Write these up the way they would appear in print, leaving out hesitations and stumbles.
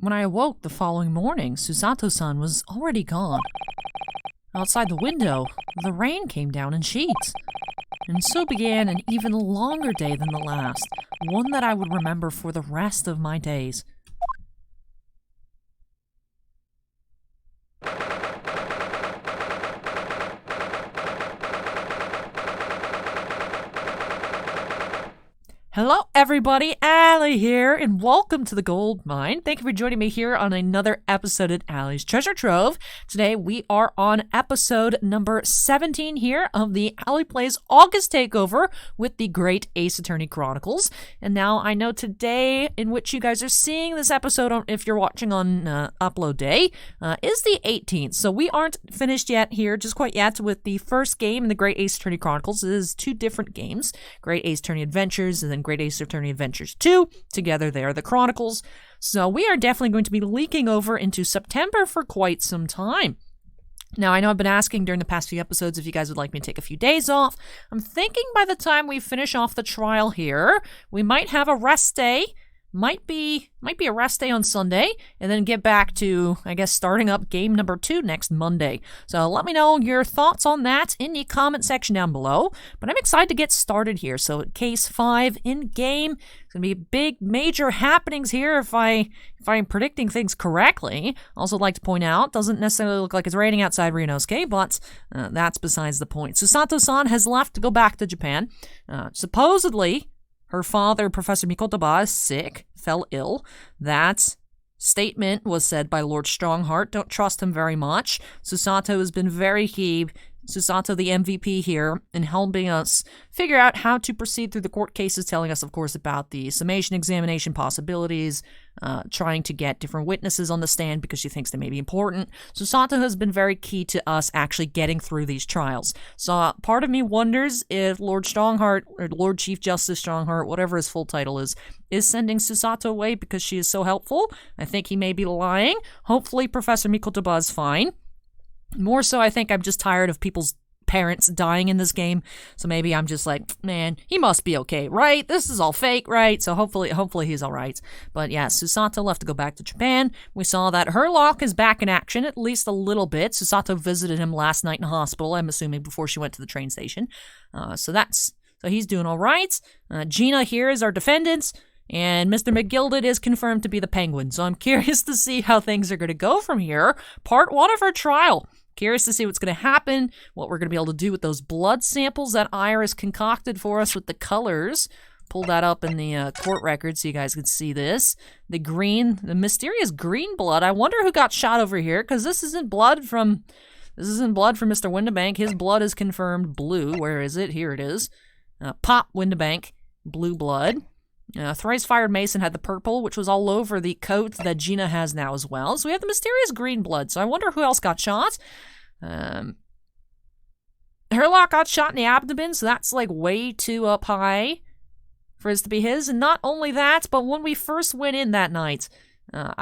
When I awoke the following morning, Susato-san was already gone. Outside the window, the rain came down in sheets. And so began an even longer day than the last, one that I would remember for the rest of my days. Hello everybody, Allie here, and welcome to the Gold Mine. Thank you for joining me here on another episode of Allie's Treasure Trove. Today we are on episode number 17 here of the Allie Plays August Takeover with the Great Ace Attorney Chronicles. And now I know today, in which you guys are seeing this episode, if you're watching on upload day, is the 18th. So we aren't finished yet here, just quite yet, with the first game in the Great Ace Attorney Chronicles. It is two different games, Great Ace Attorney Adventures and then Great Ace Attorney Adventures 2. Together they are the Chronicles. So we are definitely going to be leaking over into September for quite some time. Now, I know I've been asking during the past few episodes if you guys would like me to take a few days off. I'm thinking by the time we finish off the trial here, we might have a rest day. Might be a rest day on Sunday, and then get back to, I guess, starting up game number 2 next Monday. So let me know your thoughts on that in the comment section down below. But I'm excited to get started here. So case 5 in game. It's gonna be big, major happenings here if I'm predicting things correctly. Also like to point out, doesn't necessarily look like it's raining outside Ryunosuke, but that's besides the point. Susato-san has left to go back to Japan. Supposedly, her father, Professor Mikotoba, is sick, fell ill. That statement was said by Lord Strongheart. Don't trust him very much. Susato has been very key, Susato the MVP here, in helping us figure out how to proceed through the court cases, telling us, of course, about the summation examination possibilities, trying to get different witnesses on the stand because she thinks they may be important. Susato has been very key to us actually getting through these trials. So part of me wonders if Lord Strongheart, or Lord Chief Justice Strongheart, whatever his full title is sending Susato away because she is so helpful. I think he may be lying. Hopefully Professor Mikotoba is fine. More so, I think I'm just tired of people's parents dying in this game. So maybe I'm just like, man, he must be okay, right? This is all fake, right? So hopefully he's all right. But yeah, Susato left to go back to Japan. We saw that Herlock is back in action, at least a little bit. Susato visited him last night in hospital, I'm assuming before she went to the train station. So he's doing all right. Gina here is our defendant. And Mr. McGilded is confirmed to be the Penguin. So I'm curious to see how things are going to go from here. Part 1 of our trial. Curious to see what's going to happen, what we're going to be able to do with those blood samples that Iris concocted for us with the colors. Pull that up in the court record so you guys can see this. The mysterious green blood. I wonder who got shot over here, because this isn't blood from Mr. Windibank. His blood is confirmed blue. Where is it? Here it is. Pop Windibank, blue blood. Thrice Fired Mason had the purple, which was all over the coat that Gina has now as well. So we have the mysterious green blood. So I wonder who else got shot. Herlock got shot in the abdomen, so that's like way too up high for it to be his. And not only that, but when we first went in that night,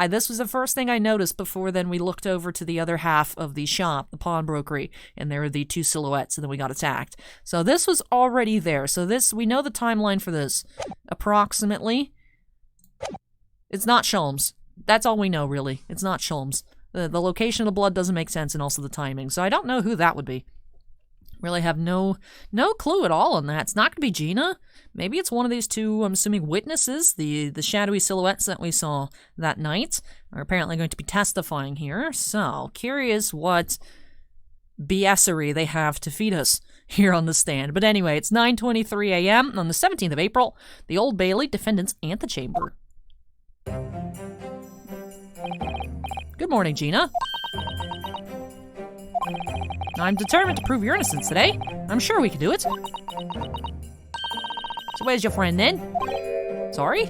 this was the first thing I noticed before then we looked over to the other half of the shop, the pawnbrokery, and there were the two silhouettes, and then we got attacked. So this was already there. So we know the timeline for this. Approximately. It's not Sholmes. That's all we know, really. It's not Sholmes. The location of the blood doesn't make sense, and also the timing. So I don't know who that would be. Really have no clue at all on that. It's not going to be Gina. Maybe it's one of these two, I'm assuming, witnesses. The shadowy silhouettes that we saw that night are apparently going to be testifying here. So, curious what BSery they have to feed us here on the stand. But anyway, it's 9:23 a.m. on the 17th of April. The Old Bailey, defendants antechamber. Good morning, Gina. I'm determined to prove your innocence today. I'm sure we can do it. So where's your friend then? Sorry?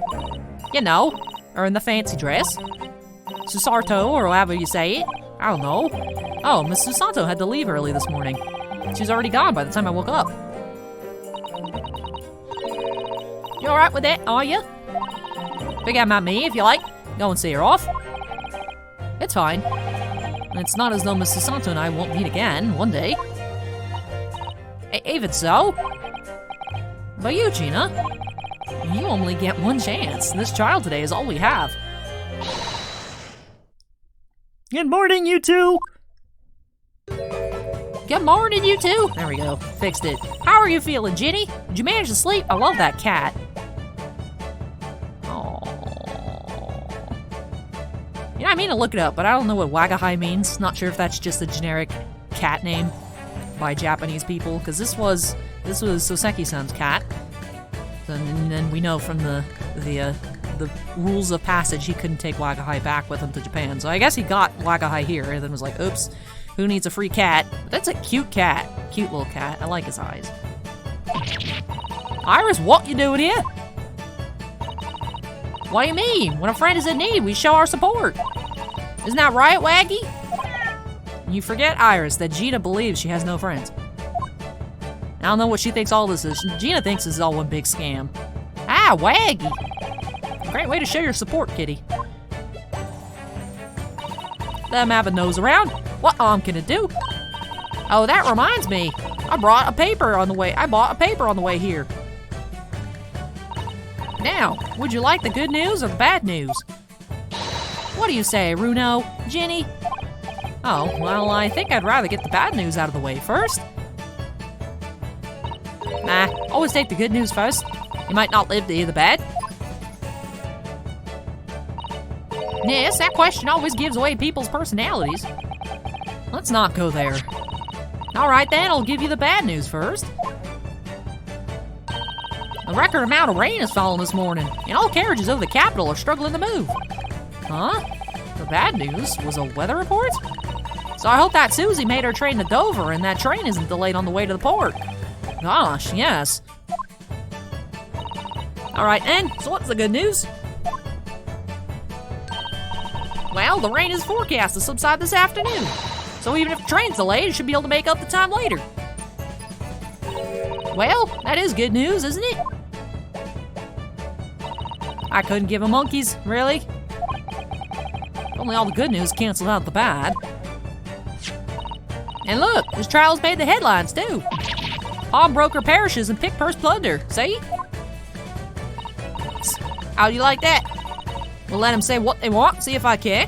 You know, or in the fancy dress. Susato, or however you say it. I don't know. Oh, Miss Susato had to leave early this morning. She was already gone by the time I woke up. You alright with that, are you? Big M at me if you like. Go and see her off. It's fine. It's not as though Miss Susato and I won't meet again one day. Even so. But you, Gina, you only get one chance. This trial today is all we have. Good morning, you two. Good morning, you two. There we go. Fixed it. How are you feeling, Jenny? Did you manage to sleep? I love that cat. Oh. You know, I mean to look it up, but I don't know what Wagahai means. Not sure if that's just a generic cat name by Japanese people, because this was Soseki-san's cat. And then we know from the rules of passage he couldn't take Wagahai back with him to Japan. So I guess he got Wagahai here and then was like, oops, who needs a free cat? But that's a cute cat. Cute little cat. I like his eyes. Iris, what you doing here? What do you mean? When a friend is in need, we show our support. Isn't that right, Waggy? You forget, Iris, that Gina believes she has no friends. I don't know what she thinks all this is. Gina thinks this is all one big scam. Ah, Waggy! Great way to show your support, kitty. Let him have a nose around. What arm can it do? Oh, that reminds me. I bought a paper on the way here. Now, would you like the good news or the bad news? What do you say, Runo? Ginny? Oh, well, I think I'd rather get the bad news out of the way first. Nah, always take the good news first. You might not live to hear the bad. Yes, that question always gives away people's personalities. Let's not go there. Alright then, I'll give you the bad news first. A record amount of rain has fallen this morning, and all carriages over the capital are struggling to move. Huh? The bad news was a weather report? So I hope that Susie made her train to Dover and that train isn't delayed on the way to the port. Gosh, yes. Alright then, so what's the good news? Well, the rain is forecast to subside this afternoon. So even if the train's delayed, it should be able to make up the time later. Well, that is good news, isn't it? I couldn't give a monkeys, really? Only all the good news canceled out the bad. And look, this trial's made the headlines too. Pawnbroker perishes in pick purse plunder, see? How do you like that? We'll let them say what they want, see if I care.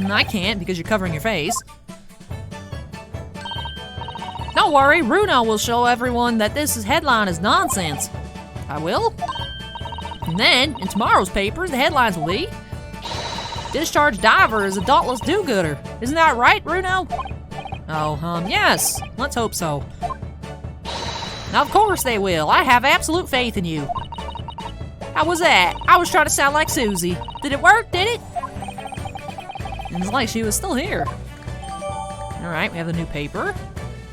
I can't because you're covering your face. Don't worry, Runo will show everyone that this headline is nonsense. I will. And then, in tomorrow's papers, the headlines will be Discharged diver is a dauntless do-gooder. Isn't that right, Runo? Oh, yes. Let's hope so. Now, of course they will. I have absolute faith in you. How was that? I was trying to sound like Susie. Did it work, did it? It's like she was still here. Alright, we have the new paper.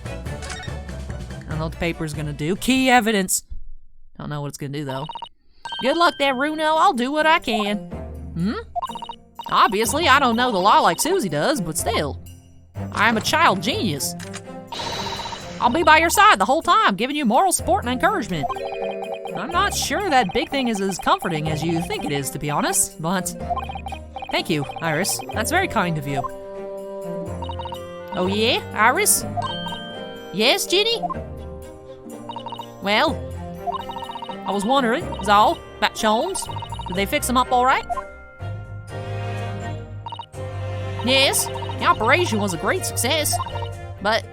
I don't know what the paper's gonna do. Key evidence. Don't know what it's gonna do, though. Good luck there, Runo. I'll do what I can. Obviously, I don't know the law like Susie does, but still. I am a child genius. I'll be by your side the whole time, giving you moral support and encouragement. I'm not sure that big thing is as comforting as you think it is, to be honest, but... Thank you, Iris. That's very kind of you. Oh yeah, Iris? Yes, Ginny? Well, I was wondering, is all, about Sholmes? Did they fix him up all right? Yes, the operation was a great success, but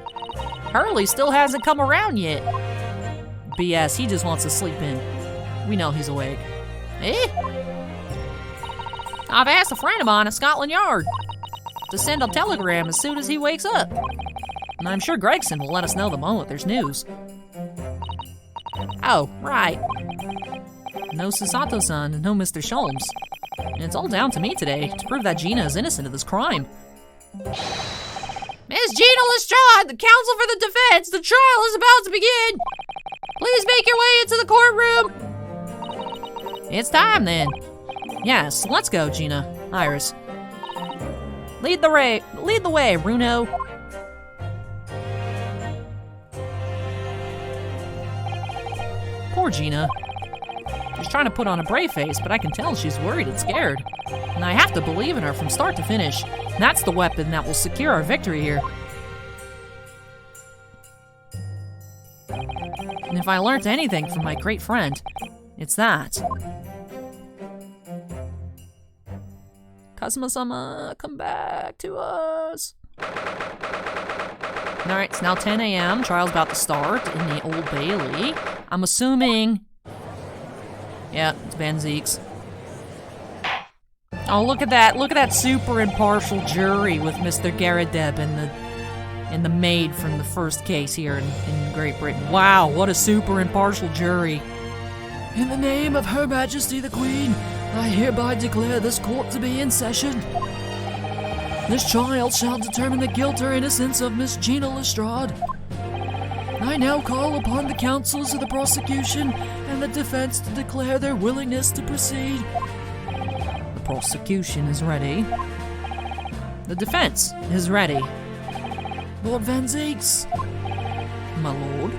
Hurley still hasn't come around yet. BS, he just wants to sleep in. We know he's awake. Eh? I've asked a friend of mine at Scotland Yard to send a telegram as soon as he wakes up. And I'm sure Gregson will let us know the moment there's news. Oh, right. No Susato-san and no Mr. Sholmes. And it's all down to me today to prove that Gina is innocent of this crime. Miss Gina Lestrade, the counsel for the defense, the trial is about to begin. Please make your way into the courtroom. It's time then. Yes, let's go, Gina. Iris. Lead the way, Runo. Poor Gina. She's trying to put on a brave face, but I can tell she's worried and scared. And I have to believe in her from start to finish. That's the weapon that will secure our victory here. And if I learned anything from my great friend, it's that. Kazuma-sama, come back to us. Alright, it's now 10 a.m. Trial's about to start in the Old Bailey. I'm assuming... Yeah, it's Van Zeeks. Oh, look at that. Look at that super impartial jury with Mr. Garadeb and the maid from the first case here in Great Britain. Wow, what a super impartial jury. In the name of Her Majesty the Queen, I hereby declare this court to be in session. This trial shall determine the guilt or innocence of Miss Gina Lestrade. I now call upon the counsels of the prosecution and the defense to declare their willingness to proceed. The prosecution is ready. The defense is ready. Lord Van Zeeks. My lord.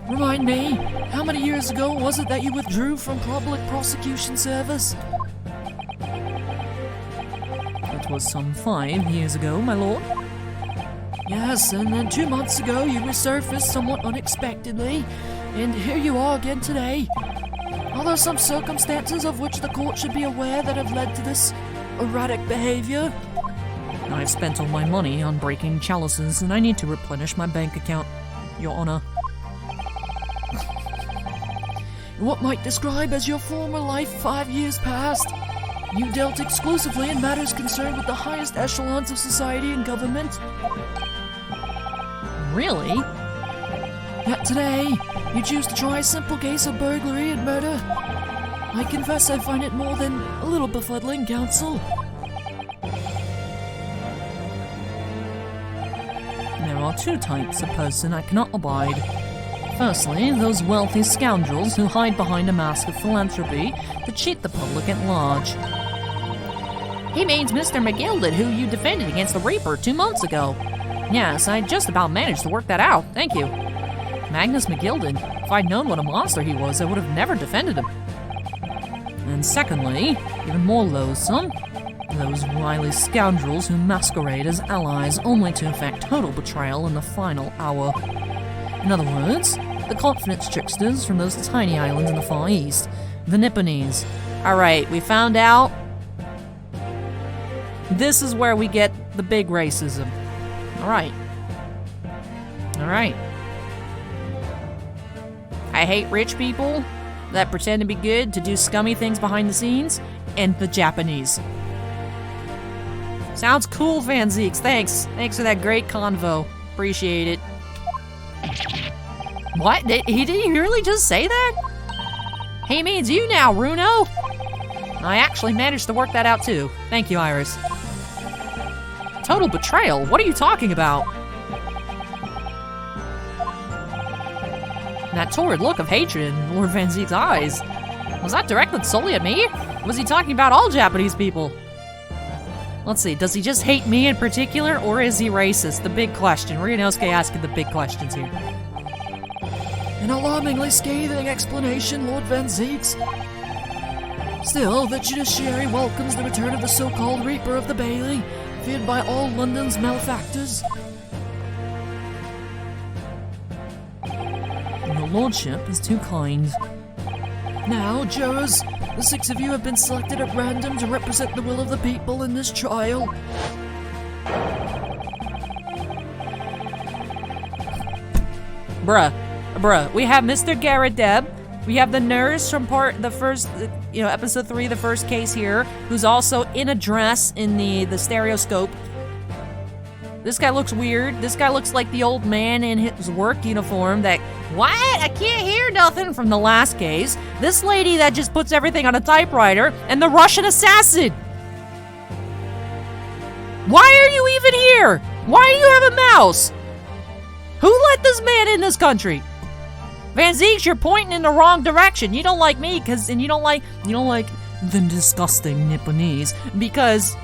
Remind me, how many years ago was it that you withdrew from public prosecution service? It was some 5 years ago, my lord. Yes, and then 2 months ago you resurfaced somewhat unexpectedly, and here you are again today. Are there some circumstances of which the court should be aware that have led to this erratic behavior? I've spent all my money on breaking chalices, and I need to replenish my bank account, Your Honor. What might describe as your former life 5 years past? You dealt exclusively in matters concerned with the highest echelons of society and government. Really? Yet today, you choose to try a simple case of burglary and murder. I confess I find it more than a little befuddling, counsel. There are 2 types of person I cannot abide. Firstly, those wealthy scoundrels who hide behind a mask of philanthropy to cheat the public at large. He means Mr. McGilded, who you defended against the Reaper 2 months ago. Yes, I just about managed to work that out, thank you. Magnus McGilded. If I'd known what a monster he was, I would have never defended him. And secondly, even more loathsome, those wily scoundrels who masquerade as allies only to effect total betrayal in the final hour. In other words, the confidence tricksters from those tiny islands in the Far East, the Nipponese. Alright, we found out. This is where we get the big racism. Alright. Alright. I hate rich people that pretend to be good to do scummy things behind the scenes, and the Japanese. Sounds cool, Van Zeeks. Thanks. Thanks for that great convo. Appreciate it. What? Did he really just say that? He means you now, Runo. I actually managed to work that out too. Thank you, Iris. Total betrayal? What are you talking about? That torrid look of hatred in Lord Van Zeek's eyes. Was that directed solely at me? Was he talking about all Japanese people? Let's see, does he just hate me in particular, or is he racist? The big question. Ryunosuke asking the big questions here. An alarmingly scathing explanation, Lord Van Zeeks. Still, the judiciary welcomes the return of the so-called Reaper of the Bailey, feared by all London's malefactors. Your lordship is too kind. Now, jurors, the 6 of you have been selected at random to represent the will of the people in this trial. Bruh, we have Mr. Garadeb, we have the nurse from episode 3, the first case here, who's also in a dress in the stereoscope. This guy looks weird. This guy looks like the old man in his work uniform that, what? I can't hear nothing from the last case. This lady that just puts everything on a typewriter, and the Russian assassin. Why are you even here? Why do you have a mouse? Who let this man in this country? Van Zeeks, you're pointing in the wrong direction. You don't like me, and you don't like the disgusting Nipponese, because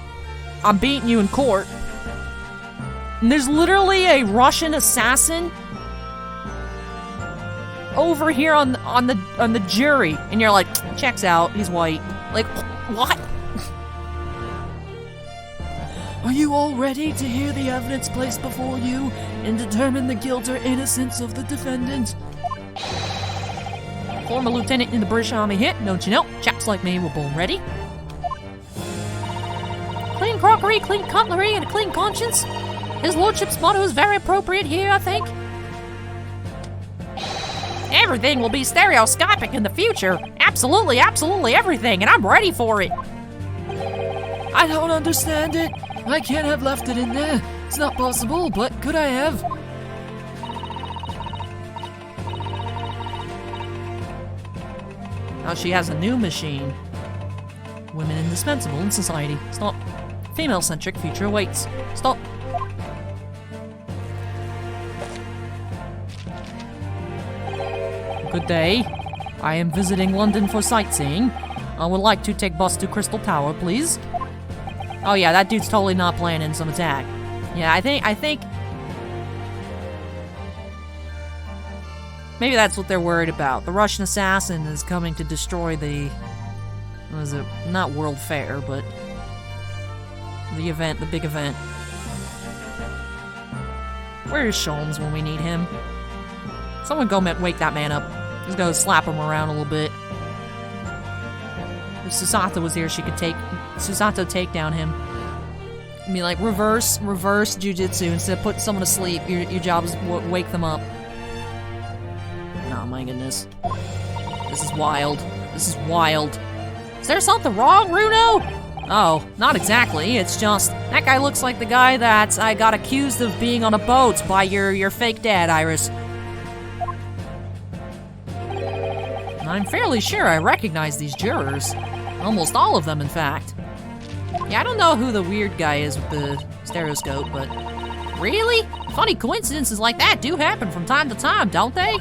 I'm beating you in court. And there's literally a Russian assassin over here on the jury, and you're like, checks out, he's white. Like, what? Are you all ready to hear the evidence placed before you and determine the guilt or innocence of the defendant? Former lieutenant in the British Army hit, don't you know? Chaps like me were born ready. crockery, clean cutlery, and a clean conscience. His lordship's motto is very appropriate here, I think. Everything will be stereoscopic in the future. Absolutely, absolutely everything, and I'm ready for it. I don't understand it. I can't have left it in there. It's not possible, but could I have? Now she has a new machine. Women indispensable in society. Stop. Female-centric future awaits. Stop. Good day. I am visiting London for sightseeing. I would like to take bus to Crystal Tower, please. Oh yeah, that dude's totally not planning some attack. Yeah, I think... maybe that's what they're worried about. The Russian assassin is coming to destroy the... what is it? Not World Fair, but... the event, the big event. Where is Sholmes when we need him? Someone go wake that man up. Just go slap him around a little bit. If Susato was here, she could Susato take down him. I mean, like, reverse jujitsu. Instead of putting someone to sleep, your job is wake them up. Oh my goodness. This is wild. This is wild. Is there something wrong, Runo? Oh, not exactly. It's just, that guy looks like the guy that I got accused of being on a boat by your fake dad, Iris. I'm fairly sure I recognize these jurors. Almost all of them, in fact. Yeah, I don't know who the weird guy is with the stereoscope, but... really? Funny coincidences like that do happen from time to time, don't they?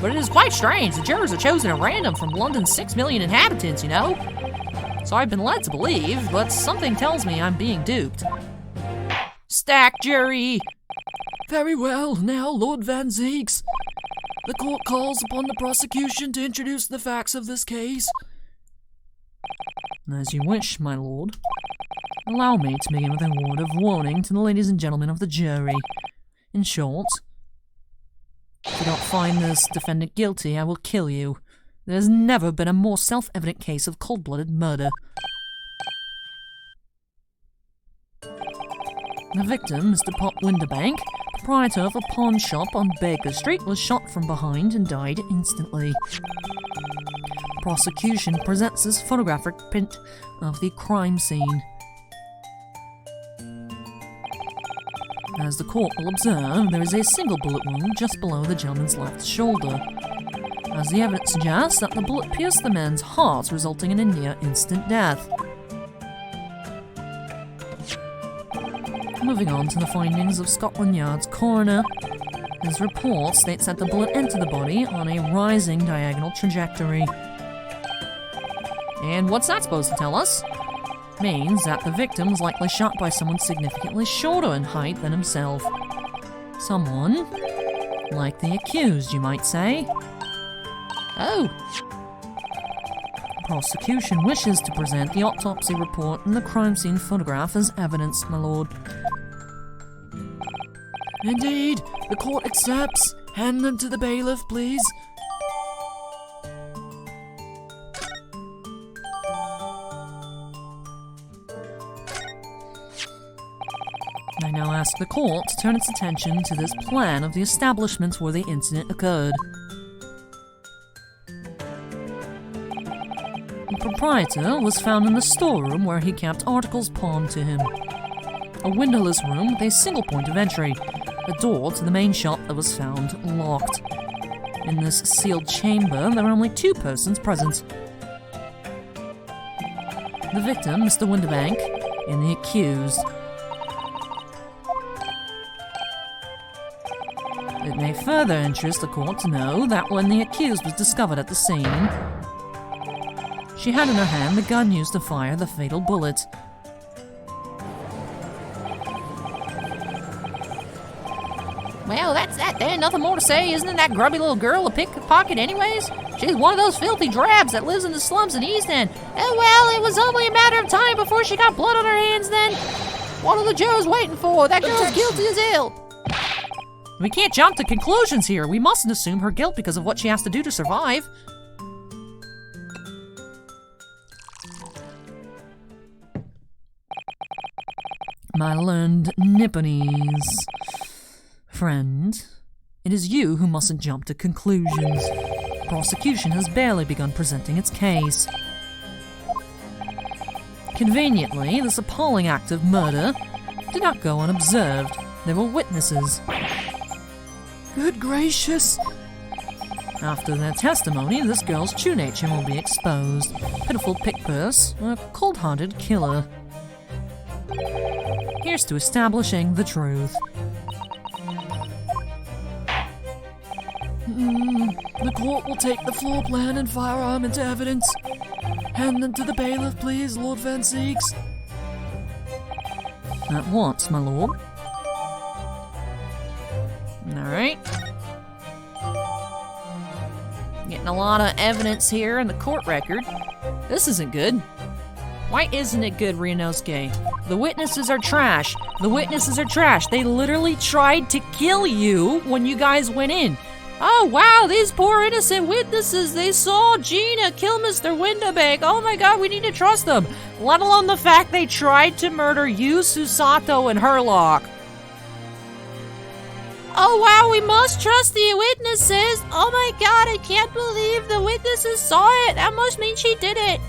But it is quite strange. The jurors are chosen at random from London's 6 million inhabitants, you know? So I've been led to believe, but something tells me I'm being duped. Stack jury! Very well, now, Lord Van Zeeks. The court calls upon the prosecution to introduce the facts of this case. As you wish, my lord. Allow me to begin with a word of warning to the ladies and gentlemen of the jury. In short, if you don't find this defendant guilty, I will kill you. There has never been a more self-evident case of cold-blooded murder. The victim, Mr. Park Blvd, proprietor of a pawn shop on Baker Street, was shot from behind and died instantly. Prosecution presents this photographic print of the crime scene. As the court will observe, there is a single bullet wound just below the gentleman's left shoulder, as the evidence suggests that the bullet pierced the man's heart, resulting in a near-instant death. Moving on to the findings of Scotland Yard's coroner. His report states that the bullet entered the body on a rising diagonal trajectory. And what's that supposed to tell us? Means that the victim was likely shot by someone significantly shorter in height than himself. Someone like the accused, you might say. Oh! Prosecution wishes to present the autopsy report and the crime scene photograph as evidence, my lord. Indeed, the court accepts. Hand them to the bailiff, please. I now ask the court to turn its attention to this plan of the establishment where the incident occurred. The proprietor was found in the storeroom where he kept articles pawned to him. A windowless room with a single point of entry, a door to the main shop that was found locked. In this sealed chamber, there were only two persons present. The victim, Mr. Winterbank, and the accused. It may further interest the court to know that when the accused was discovered at the scene, she had in her hand the gun used to fire the fatal bullet. Well, that's that then. Nothing more to say. Isn't that grubby little girl a pickpocket anyways? She's one of those filthy drabs that lives in the slums in East End. Oh well, it was only a matter of time before she got blood on her hands then. What are the jurors waiting for? That girl's guilty as hell. We can't jump to conclusions here. We mustn't assume her guilt because of what she has to do to survive. my learned Nipponese friend, it is you who mustn't jump to conclusions. Prosecution has barely begun presenting its case. Conveniently, this appalling act of murder did not go unobserved. There were witnesses. Good gracious! After their testimony, this girl's true nature will be exposed. Pitiful pickpurse, a cold-hearted killer. Here's to establishing the truth. The court will take the floor plan and firearm into evidence. Hand them to the bailiff, please, Lord Van Zeeks. At once, my lord. Alright. Getting a lot of evidence here in the court record. This isn't good. Why isn't it good, Ryunosuke? The witnesses are trash. The witnesses are trash. They literally tried to kill you when you guys went in. Oh, wow, these poor innocent witnesses. They saw Gina kill Mr. Windabank. Oh my god, we need to trust them. Let alone the fact they tried to murder you, Susato, and Herlock. Oh wow, we must trust the witnesses. Oh my god, I can't believe the witnesses saw it. That must mean she did it.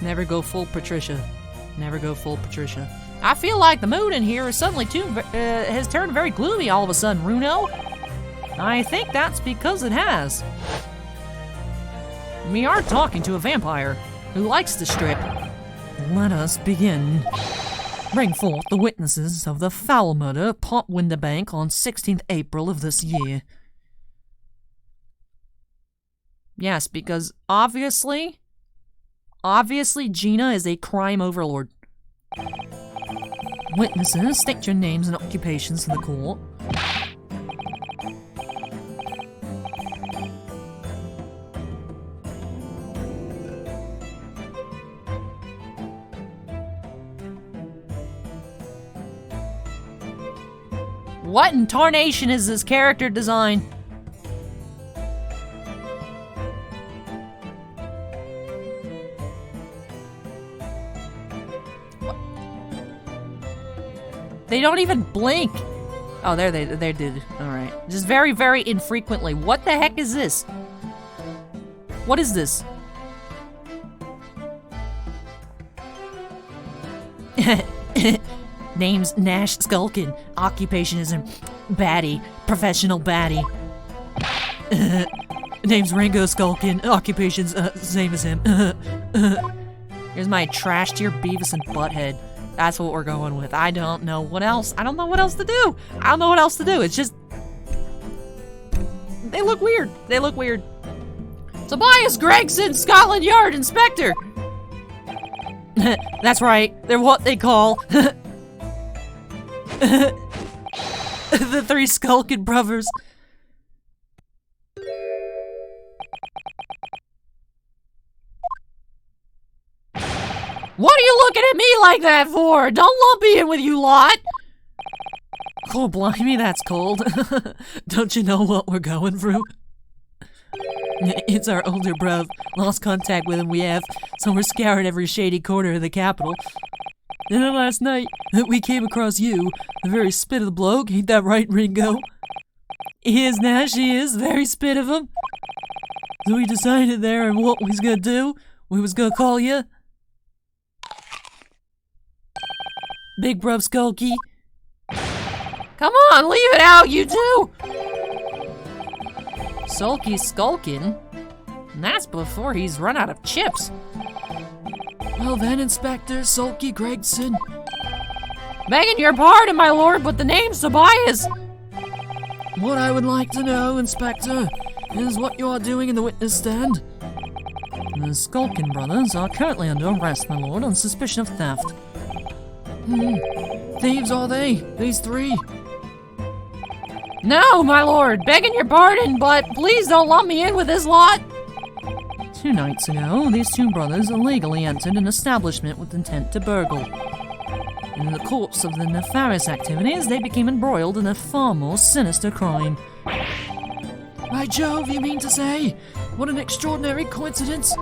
Never go full Patricia. Never go full Patricia. I feel like the mood in here is suddenly has turned very gloomy all of a sudden, Runo. I think that's because it has. We are talking to a vampire who likes to strip. Let us begin. Bring forth the witnesses of the foul murder of Pop Windabank on 16th April of this year. Yes, because obviously Gina is a crime overlord. Witnesses, state your names and occupations in the court. What in tarnation is this character design? They don't even blink. Oh, there they did. All right. Just very, very infrequently. What the heck is this? What is this? Name's Nash Skulkin. Occupation is a baddie. Professional baddie. Name's Ringo Skulkin. Occupation's same as him. Here's my trash tier Beavis and Butthead. That's what we're going with. I don't know what else. I don't know what else to do. I don't know what else to do. It's just... They look weird. They look weird. Tobias Gregson, Scotland Yard Inspector! That's right. They're what they call... the three Skulkin brothers. What are you looking at me like that for? Don't lump me in with you lot! Oh, blimey, that's cold. Don't you know what we're going through? It's our older bruv. Lost contact with him we have, so we're scouring every shady corner of the capital. And then last night, we came across you, the very spit of the bloke. Ain't that right, Ringo? He is now, she is, very spit of him. So we decided there and what we was gonna do. We was gonna call you Big Bruv Skulky. Come on, leave it out, you two! Sulky Skulkin? That's before he's run out of chips. Well then, Inspector Sulky Gregson. Begging your pardon, my lord, but the name's Tobias. What I would like to know, Inspector, is what you are doing in the witness stand. The Skulkin brothers are currently under arrest, my lord, on suspicion of theft. Thieves are they? These three? No, my lord, begging your pardon, but please don't lump me in with this lot. 2 nights ago, these two brothers illegally entered an establishment with intent to burgle. In the course of the nefarious activities, they became embroiled in a far more sinister crime. Wait By Jove, you mean to say? What an extraordinary coincidence.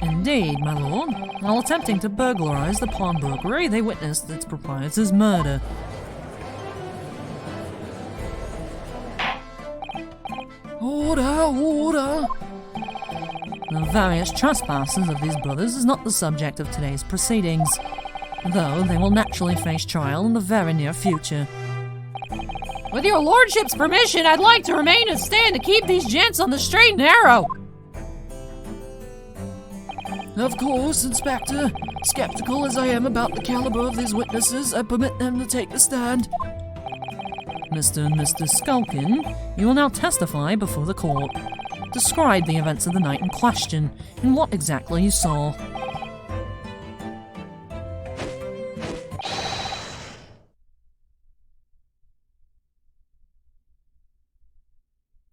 Indeed, my lord. While attempting to burglarize the pawnbrokery, they witnessed its proprietor's murder. Order! The various trespasses of these brothers is not the subject of today's proceedings, though they will naturally face trial in the very near future. With your lordship's permission, I'd like to remain and stand to keep these gents on the straight and narrow. Of course, Inspector. Skeptical as I am about the caliber of these witnesses, I permit them to take the stand. Mr. and Mr. Skulkin, you will now testify before the court. Describe the events of the night in question and what exactly you saw.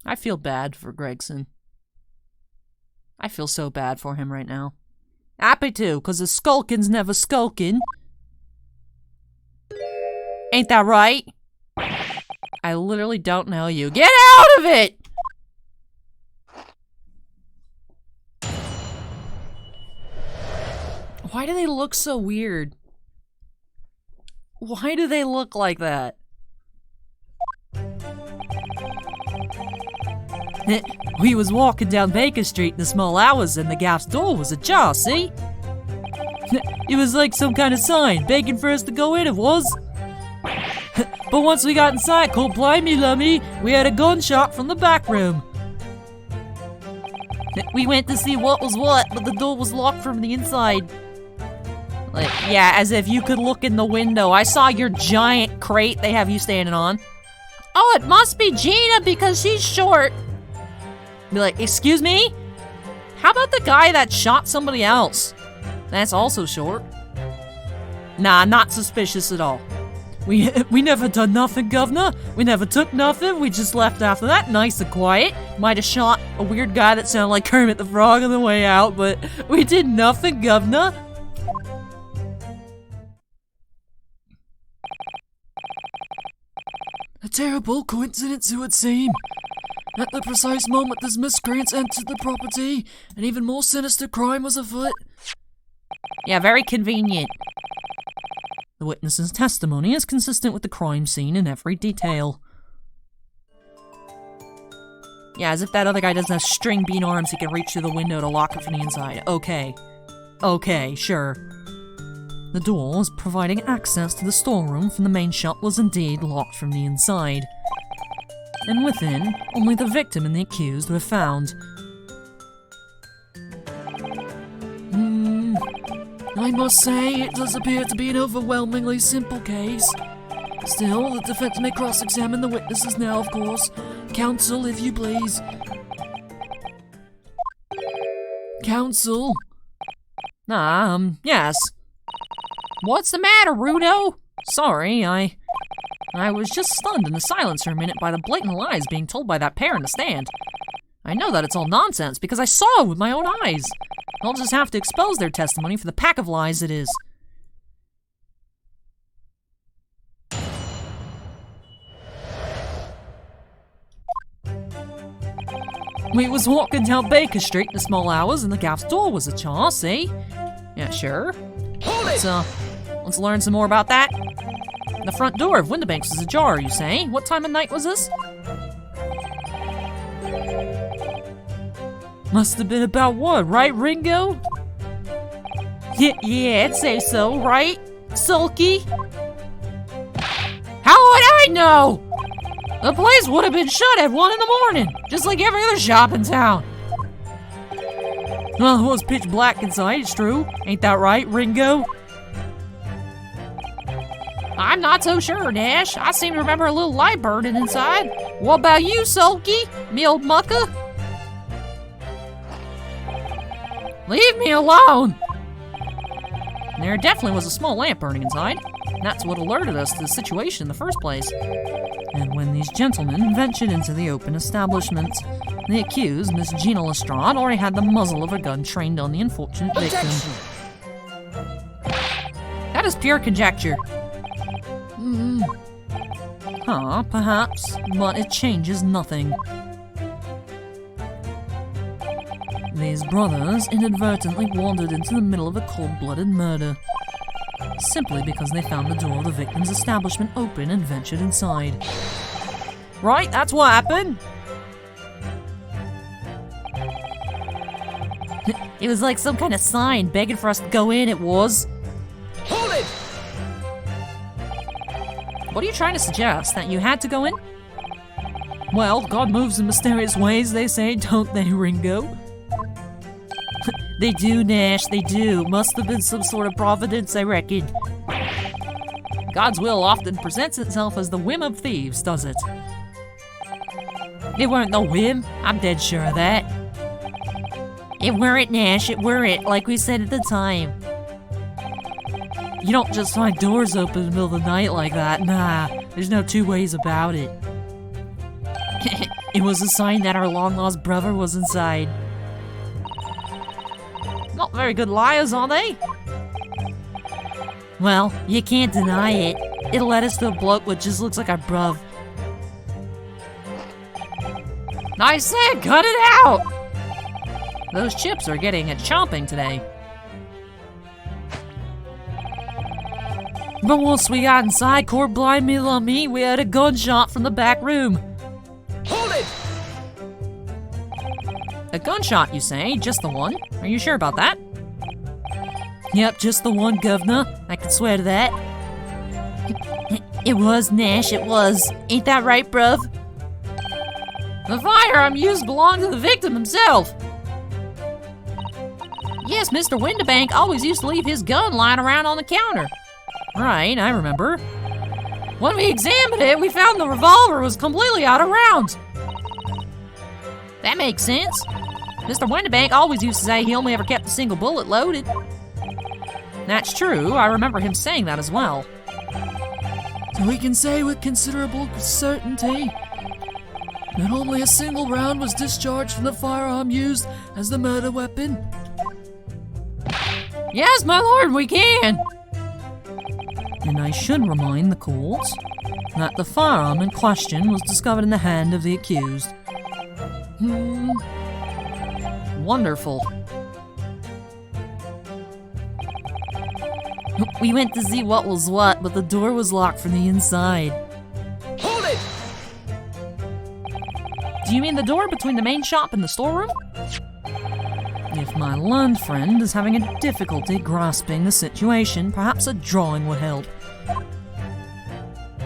I feel bad for Gregson. I feel so bad for him right now. Happy to, cause the skulkin's never skulking. Ain't that right? I literally don't know you. Get out of it! Why do they look so weird? Why do they look like that? We was walking down Baker Street in the small hours and the gas door was ajar, see? It was like some kind of sign, begging for us to go in, it was. But once we got inside, cold blimey lummy, we had a gunshot from the back room. We went to see what was what, but the door was locked from the inside. Like, yeah, as if you could look in the window. I saw your giant crate they have you standing on. Oh, it must be Gina because she's short. Be like, excuse me? How about the guy that shot somebody else? That's also short. Nah, not suspicious at all. We never done nothing, governor. We never took nothing. We just left after that, nice and quiet. Might have shot a weird guy that sounded like Kermit the Frog on the way out, but we did nothing, governor. A terrible coincidence, it would seem. At the precise moment this miscreants entered the property, an even more sinister crime was afoot. Yeah, very convenient. The witness's testimony is consistent with the crime scene in every detail. Yeah, as if that other guy doesn't have string bean arms he can reach through the window to lock it from the inside. Okay. Okay, sure. The door providing access to the storeroom from the main shop was indeed locked from the inside. And within, only the victim and the accused were found. I must say, it does appear to be an overwhelmingly simple case. Still, the defense may cross-examine the witnesses now, of course. Counsel, if you please. Counsel? Yes. What's the matter, Rudo? Sorry, I was just stunned into silence for a minute by the blatant lies being told by that pair in the stand. I know that it's all nonsense because I saw it with my own eyes. I'll just have to expose their testimony for the pack of lies it is. We was walking down Baker Street in the small hours and the gas door was ajar, see? Yeah, sure. Let's learn some more about that. The front door of Windibanks was ajar, you say? What time of night was this? Must have been about what, right, Ringo? Yeah, I'd say so, right, Sulky? How would I know? The place would have been shut at 1 in the morning, just like every other shop in town. Well, it was pitch black inside, it's true. Ain't that right, Ringo? I'm not so sure, Nash. I seem to remember a little light burning inside. What about you, Sulky? Me old mucker? Leave me alone! There definitely was a small lamp burning inside. That's what alerted us to the situation in the first place. And when these gentlemen ventured into the open establishment, the accused, Miss Gina Lestrade, already had the muzzle of her gun trained on the unfortunate victim. That is pure conjecture. Perhaps, but it changes nothing. These brothers inadvertently wandered into the middle of a cold-blooded murder, simply because they found the door of the victim's establishment open and ventured inside. Right, that's what happened. It was like some kind of sign begging for us to go in, it was. Hold it! What are you trying to suggest? That you had to go in? Well, God moves in mysterious ways, they say, don't they, Ringo? They do, Nash, they do. Must have been some sort of providence, I reckon. God's will often presents itself as the whim of thieves, does it? It weren't no whim, I'm dead sure of that. It weren't, Nash, it weren't, like we said at the time. You don't just find doors open in the middle of the night like that, nah. There's no two ways about it. It was a sign that our long-lost brother was inside. Not very good liars, are they? Well, you can't deny it. It'll let us to a bloke what just looks like our bruv. I said, cut it out! Those chips are getting a chomping today. But once we got inside, Court blind me on me, we had a gunshot from the back room. Hold it! A gunshot, you say? Just the one? Are you sure about that? Yep, just the one, governor. I can swear to that. It was, Nash, it was. Ain't that right, bruv? The firearm used belonged to the victim himself. Yes, Mr. Windibank always used to leave his gun lying around on the counter. Right, I remember. When we examined it, we found the revolver was completely out of rounds. That makes sense. Mr. Windibank always used to say he only ever kept a single bullet loaded. That's true, I remember him saying that as well. So we can say with considerable certainty that only a single round was discharged from the firearm used as the murder weapon. Yes, my lord, we can! And I should remind the court that the firearm in question was discovered in the hand of the accused. Wonderful. We went to see what was what, but the door was locked from the inside. Hold it! Do you mean the door between the main shop and the storeroom? If my learned friend is having a difficulty grasping the situation, perhaps a drawing would help.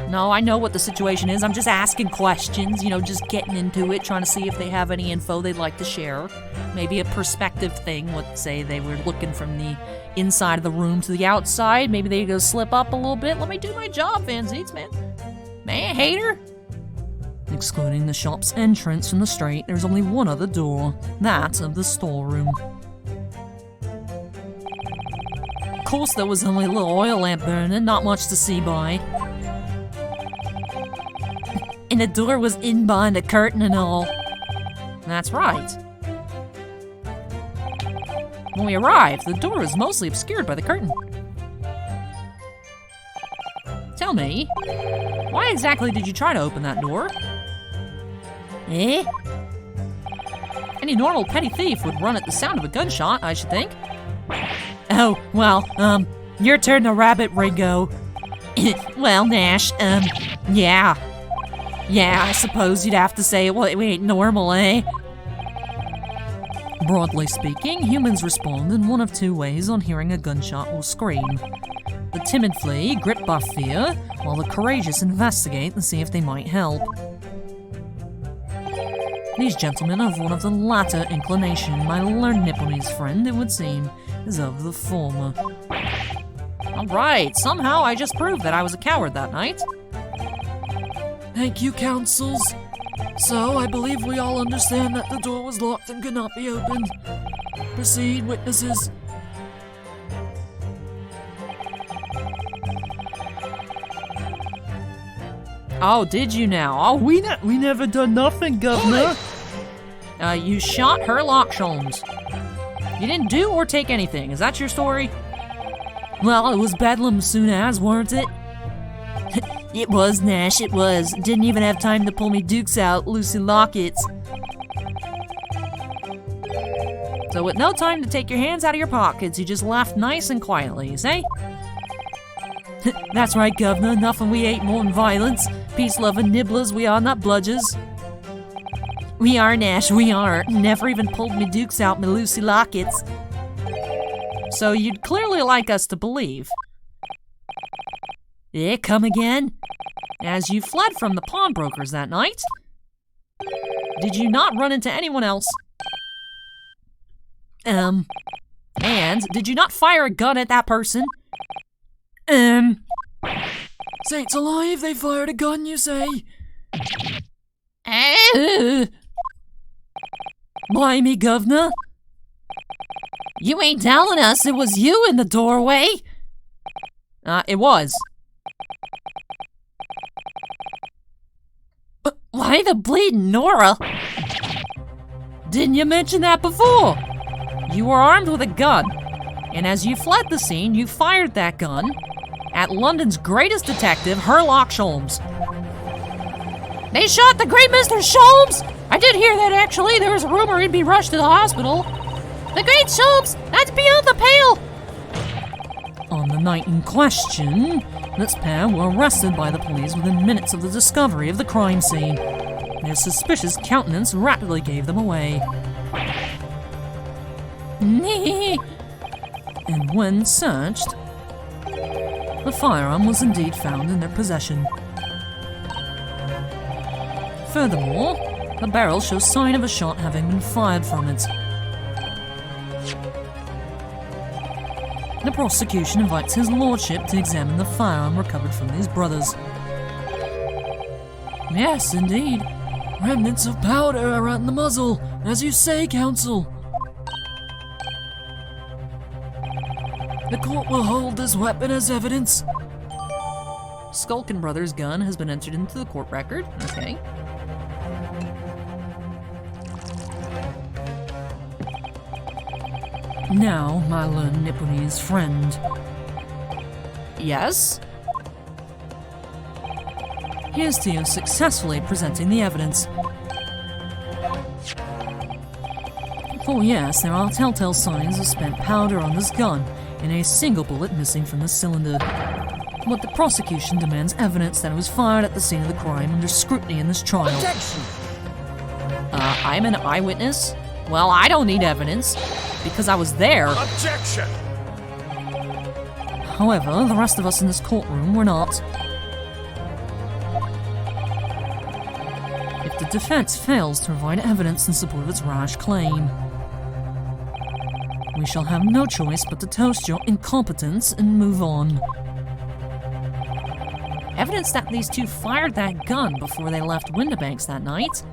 No, I know what the situation is. I'm just asking questions, just getting into it, trying to see if they have any info they'd like to share. Maybe a perspective thing, let's say they were looking from the inside of the room to the outside. Maybe they go slip up a little bit. Let me do my job, Fanseats, man. Man, hater. Excluding the shop's entrance from the street, there's only one other door, that of the storeroom. Of course, there was only a little oil lamp burning, not much to see by. And the door was in behind a curtain and all. That's right. When we arrived, the door was mostly obscured by the curtain. Tell me, why exactly did you try to open that door? Eh? Any normal petty thief would run at the sound of a gunshot, I should think. Oh, well, your turn to rabbit, Ringo. Well, Nash, yeah. Yeah, I suppose you'd have to say, well, we ain't normal, eh? Broadly speaking, humans respond in one of two ways on hearing a gunshot or scream. The timid flee, gripped by fear, while the courageous investigate and see if they might help. These gentlemen have one of the latter inclination. My learned Nipponese friend, it would seem, is of the former. Alright, somehow I just proved that I was a coward that night. Thank you, counsels. So, I believe we all understand that the door was locked and could not be opened. Proceed, witnesses. Oh, did you now? Oh, we never done nothing, governor. You shot Herlock Sholmes. You didn't do or take anything. Is that your story? Well, it was bedlam soon as, weren't it? It was, Nash, it was. Didn't even have time to pull me dukes out, Lucy Lockets. So with no time to take your hands out of your pockets, you just laughed nice and quietly, you say? That's right, Governor. Nothing we ain't more than violence. Peace-loving nibblers we are, not bludgers. We are, Nash, we are. Never even pulled me dukes out, me Lucy Lockets. So you'd clearly like us to believe. Yeah, come again? As you fled from the pawnbrokers that night, did you not run into anyone else? And did you not fire a gun at that person? Saints alive, they fired a gun, you say? Blimey, Governor. You ain't telling us it was you in the doorway? It was. Why the bleeding Nora? Didn't you mention that before? You were armed with a gun, and as you fled the scene, you fired that gun at London's greatest detective, Sherlock Holmes. They shot the great Mr. Sholmes? I did hear that, actually. There was a rumor he'd be rushed to the hospital. The great Sholmes, that's beyond the pale. On the night in question, this pair were arrested by the police within minutes of the discovery of the crime scene. Their suspicious countenance rapidly gave them away. And when searched, the firearm was indeed found in their possession. Furthermore, the barrel shows sign of a shot having been fired from it. The prosecution invites his lordship to examine the firearm recovered from these brothers. Yes, indeed. Remnants of powder are at the muzzle, as you say, counsel. The court will hold this weapon as evidence. Skulkin Brothers' gun has been entered into the court record. Okay. Now, my learned Nipponese friend. Yes? Here's to you successfully presenting the evidence. Oh yes, there are telltale signs of spent powder on this gun, and a single bullet missing from the cylinder. But the prosecution demands evidence that it was fired at the scene of the crime under scrutiny in this trial. Objection! I'm an eyewitness? Well, I don't need evidence, because I was there. Objection! However, the rest of us in this courtroom were not. If the defense fails to provide evidence in support of its rash claim, we shall have no choice but to toast your incompetence and move on. Evidence that these two fired that gun before they left Windibanks that night.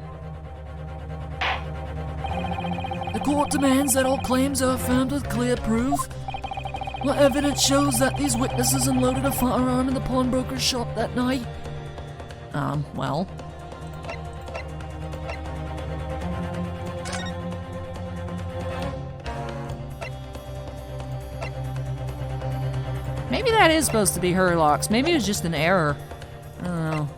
The court demands that all claims are affirmed with clear proof. What evidence shows that these witnesses unloaded a firearm in the pawnbroker's shop that night? Well... maybe that is supposed to be Sherlock's. Maybe it was just an error. I don't know.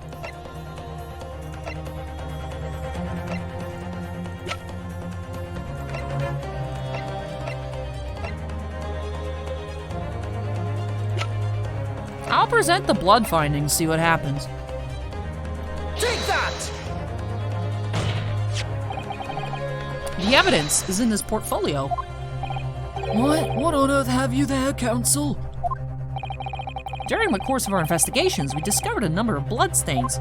I'll present the blood findings, see what happens. Take that! The evidence is in this portfolio. What on earth have you there, counsel? During the course of our investigations, we discovered a number of bloodstains.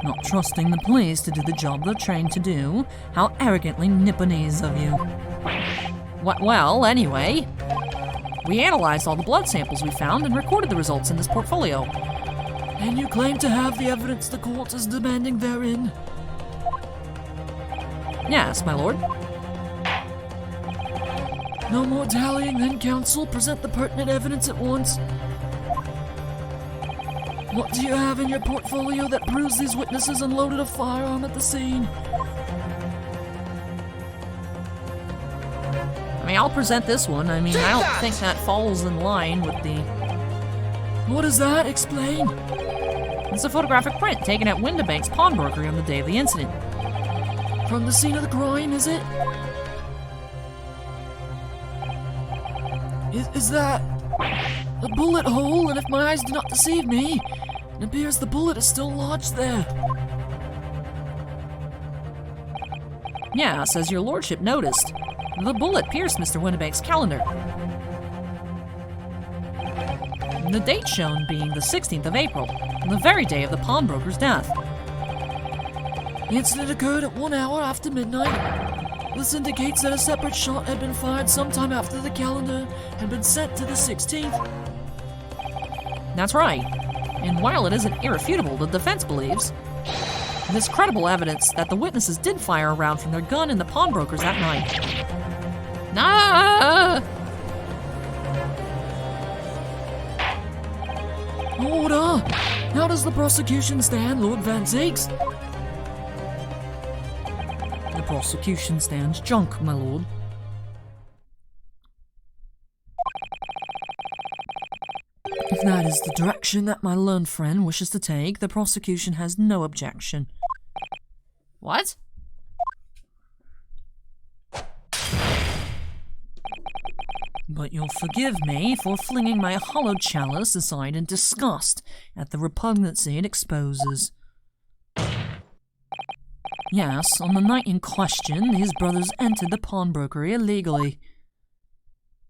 Not trusting the police to do the job they're trained to do, how arrogantly Nipponese of you. Well, anyway, we analyzed all the blood samples we found and recorded the results in this portfolio. And you claim to have the evidence the court is demanding therein? Yes, my lord. No more dallying then, counsel. Present the pertinent evidence at once. What do you have in your portfolio that proves these witnesses unloaded a firearm at the scene? I mean, I'll present this one. I mean, I don't think that falls in line with the What is that? Explain. It's a photographic print taken at Windibank's pawnbrokery on the day of the incident. From the scene of the crime, is it? Is that a bullet hole? And if my eyes do not deceive me, it appears the bullet is still lodged there. Yes, as your lordship noticed, the bullet pierced Mr. Windibank's calendar. The date shown being the 16th of April, the very day of the pawnbroker's death. The incident occurred at 1 hour after midnight. This indicates that a separate shot had been fired sometime after the calendar had been set to the 16th. That's right. And while it isn't irrefutable, the defense believes this credible evidence that the witnesses did fire a round from their gun in the pawnbrokers that night. Ah! Order! How does the prosecution stand, Lord Van Zieks? The prosecution stands junk, my lord. If that is the direction that my learned friend wishes to take, the prosecution has no objection. What? But you'll forgive me for flinging my hollowed chalice aside in disgust at the repugnancy it exposes. Yes, on the night in question, these brothers entered the pawnbrokery illegally.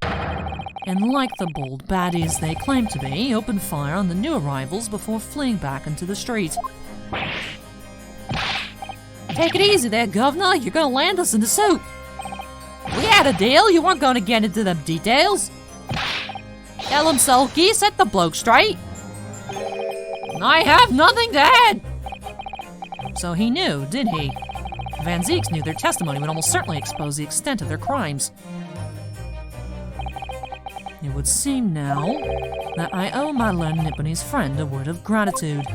And like the bold baddies they claim to be, opened fire on the new arrivals before fleeing back into the street. Take it easy there, Governor. You're gonna land us in the soup. We had a deal. You weren't gonna get into them details. Tell him, Sulky. Set the bloke straight. I have nothing to add. So he knew, did he? Van Zieks knew their testimony would almost certainly expose the extent of their crimes. It would seem now that I owe my learned Nipponese friend a word of gratitude.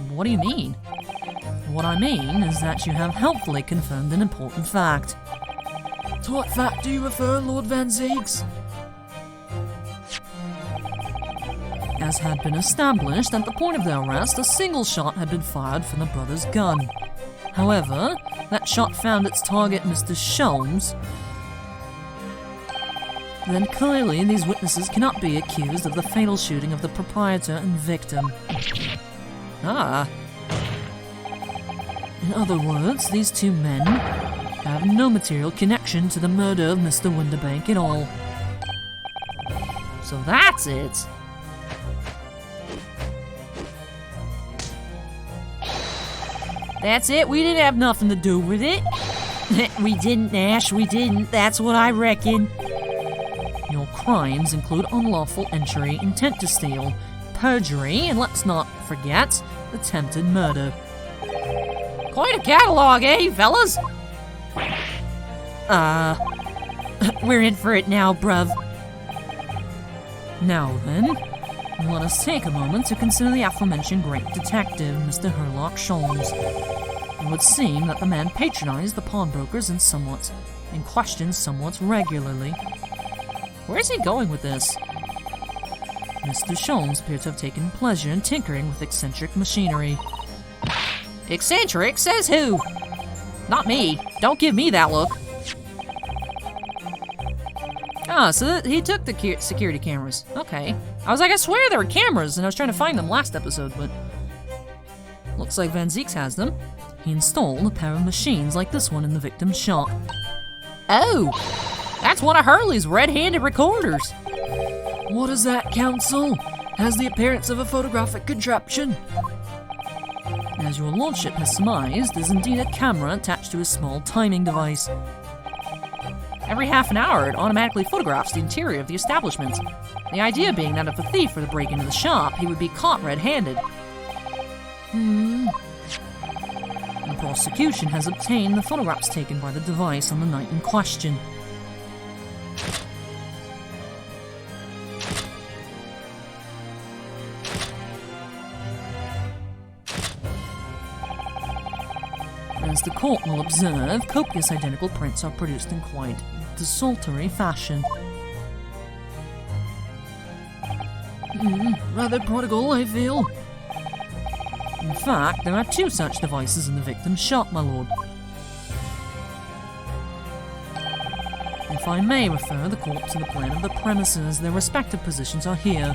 What do you mean? What I mean is that you have helpfully confirmed an important fact. To what fact do you refer, Lord Van Zieks? As had been established, at the point of their arrest, a single shot had been fired from the brothers' gun. However, that shot found its target, Mr. Sholmes. Then clearly these witnesses cannot be accused of the fatal shooting of the proprietor and victim. Ah. In other words, these two men have no material connection to the murder of Mr. Windibank at all. So that's it. That's it? We didn't have nothing to do with it. We didn't, Nash. We didn't. That's what I reckon. Your crimes include unlawful entry, intent to steal, perjury, and let's not forget, attempted murder. Quite a catalog, eh, fellas? We're in for it now, bruv. Now then, let us take a moment to consider the aforementioned great detective, Mr. Herlock Sholmes. It would seem that the man patronized the pawnbrokers in question somewhat regularly. Where's he going with this? Mr. Sholmes appeared to have taken pleasure in tinkering with eccentric machinery. Eccentric? Says who? Not me. Don't give me that look. Ah, so he took the security cameras. Okay. I was like, I swear there were cameras, and I was trying to find them last episode, but looks like Van Zieks has them. He installed a pair of machines like this one in the victim's shop. Oh, that's one of Hurley's red-handed recorders. What is that, counsel? Has the appearance of a photographic contraption. As your lordship has surmised, there's indeed a camera attached to a small timing device. Every half an hour, it automatically photographs the interior of the establishment. The idea being that if a thief were to break into the shop, he would be caught red-handed. The prosecution has obtained the photographs taken by the device on the night in question. As the court will observe, copious identical prints are produced in quite desultory fashion. Rather prodigal, I feel. In fact, there are 2 such devices in the victim's shop, my lord. If I may refer the court to the plan of the premises, their respective positions are here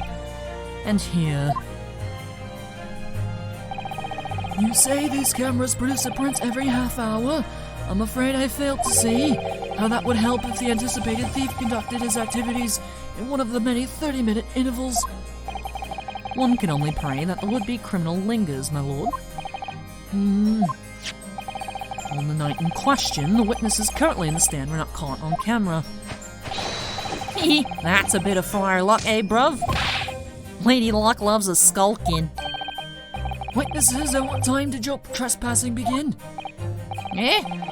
and here. You say these cameras produce a print every half hour? I'm afraid I failed to see how that would help if the anticipated thief conducted his activities in one of the many 30-minute intervals. One can only pray that the would-be criminal lingers, my lord. On the night in question, the witnesses currently in the stand were not caught on camera. That's a bit of friar luck, eh, bruv? Lady Luck loves a skulking. Witnesses, at what time did your trespassing begin?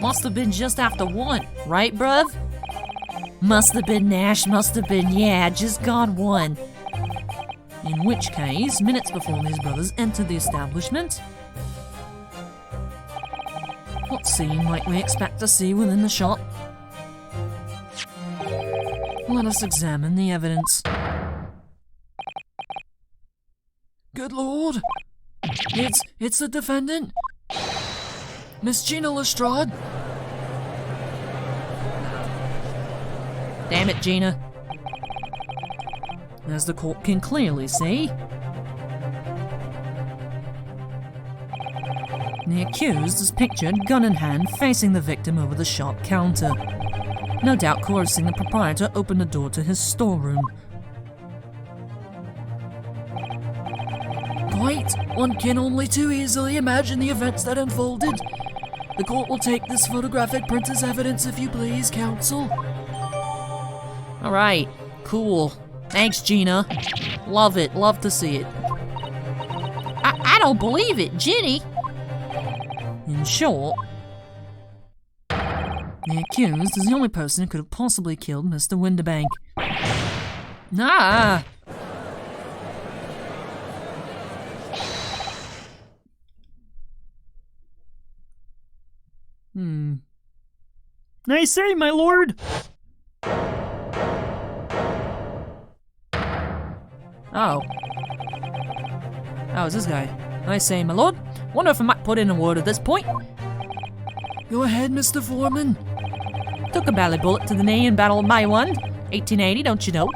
Must have been just after 1, right, bruv? Must have been Nash, must have been, just gone 1. In which case, minutes before these brothers entered the establishment, what scene might we expect to see within the shop? Let us examine the evidence. Good lord! It's the defendant! Miss Gina Lestrade! Damn it, Gina. As the court can clearly see, the accused is pictured, gun in hand, facing the victim over the shop counter, no doubt coercing the proprietor to open the door to his storeroom. Quite. One can only too easily imagine the events that unfolded. The court will take this photographic print as evidence, if you please, counsel. Alright, cool. Thanks, Gina. Love it, love to see it. I don't believe it, Ginny. In short, the accused is the only person who could have possibly killed Mr. Winterbank. Ah! I say, my lord! Oh, it's this guy. I say, my lord, wonder if I might put in a word at this point. Go ahead, Mr. Foreman. Took a bally bullet to the knee in Battle of Maiwand, 1880, don't you know?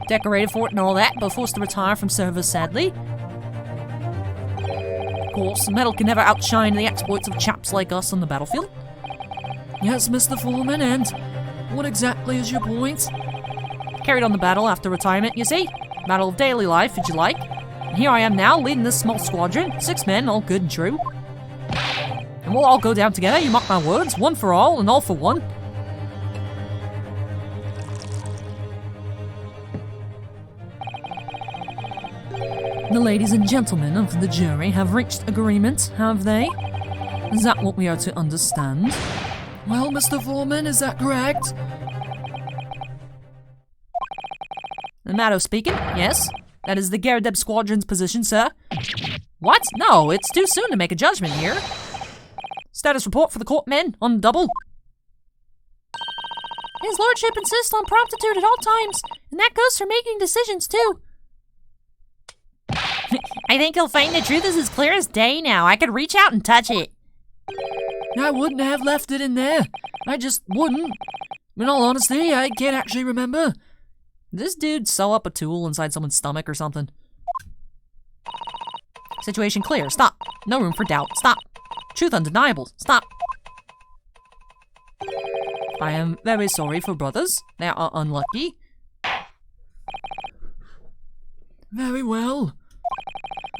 Decorated for it and all that, but forced to retire from service, sadly. Of course, metal can never outshine the exploits of chaps like us on the battlefield. Yes, Mr. Foreman, and what exactly is your point? Carried on the battle after retirement, you see? Battle of daily life, if you like. And here I am now, leading this small squadron, 6 men, all good and true. And we'll all go down together, you mark my words, one for all and all for one. The ladies and gentlemen of the jury have reached agreement, have they? Is that what we are to understand? Well, Mr. Foreman, is that correct? In a matter of speaking, yes. That is the Gardeb Squadron's position, sir. What? No, it's too soon to make a judgment here. Status report for the court, men, on the double. His lordship insists on promptitude at all times, and that goes for making decisions, too. I think he'll find the truth is as clear as day now. I could reach out and touch it. I wouldn't have left it in there. I just wouldn't. In all honesty, I can't actually remember. Did this dude sew up a tool inside someone's stomach or something? Situation clear. Stop. No room for doubt. Stop. Truth undeniable. Stop. I am very sorry for brothers. They are unlucky. Very well.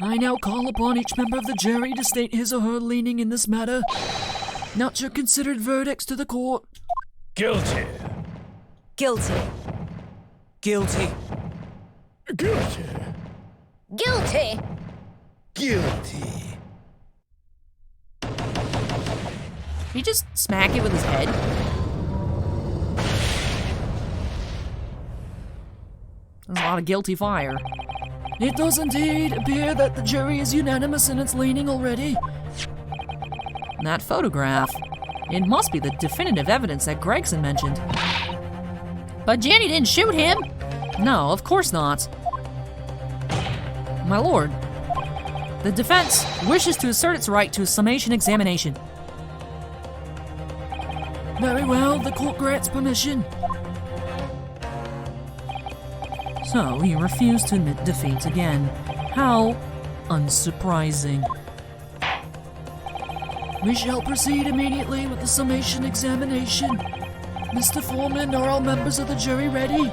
I now call upon each member of the jury to state his or her leaning in this matter. Not your considered verdicts to the court. Guilty. Guilty. Guilty. Guilty. Guilty. Guilty. He just smack it with his head. There's a lot of guilty fire. It does indeed appear that the jury is unanimous in its leaning already. That photograph. It must be the definitive evidence that Gregson mentioned. But Jenny didn't shoot him. No, of course not. My lord, the defense wishes to assert its right to a summation examination. Very well, the court grants permission. So you refuse to admit defeat again. How unsurprising. We shall proceed immediately with the summation examination. Mr. Foreman, are all members of the jury ready?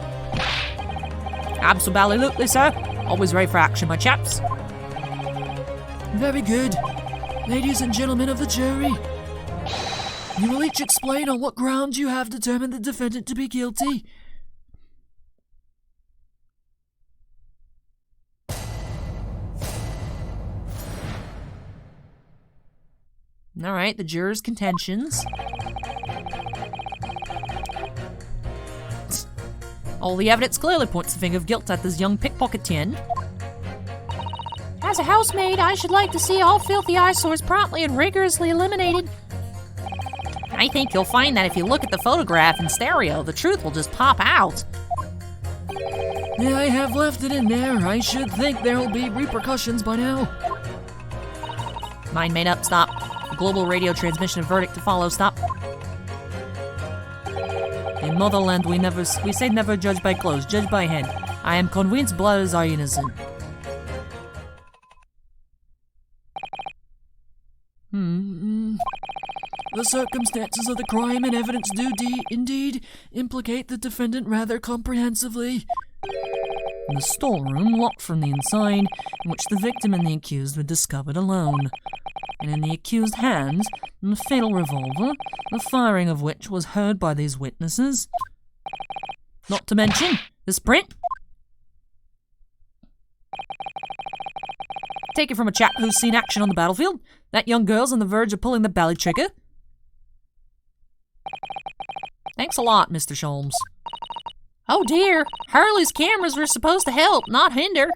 Absolutely, sir. Always ready for action, my chaps. Very good. Ladies and gentlemen of the jury, you will each explain on what grounds you have determined the defendant to be guilty. All right, the jurors' contentions. All the evidence clearly points the finger of guilt at this young pickpocket 10. As a housemaid, I should like to see all filthy eyesores promptly and rigorously eliminated. I think you'll find that if you look at the photograph in stereo, the truth will just pop out. Yeah, I have left it in there. I should think there'll be repercussions by now. Mind made up, stop. Global radio transmission of verdict to follow, stop. In motherland, we say never judge by clothes, judge by head. I am convinced brothers are innocent. The circumstances of the crime and evidence do indeed implicate the defendant rather comprehensively. In the storeroom, locked from the inside, in which the victim and the accused were discovered alone, and in the accused's hands, the fatal revolver, the firing of which was heard by these witnesses. Not to mention this print. Take it from a chap who's seen action on the battlefield. That young girl's on the verge of pulling the belly trigger. Thanks a lot, Mr. Sholmes. Oh dear, Hurley's cameras were supposed to help, not hinder.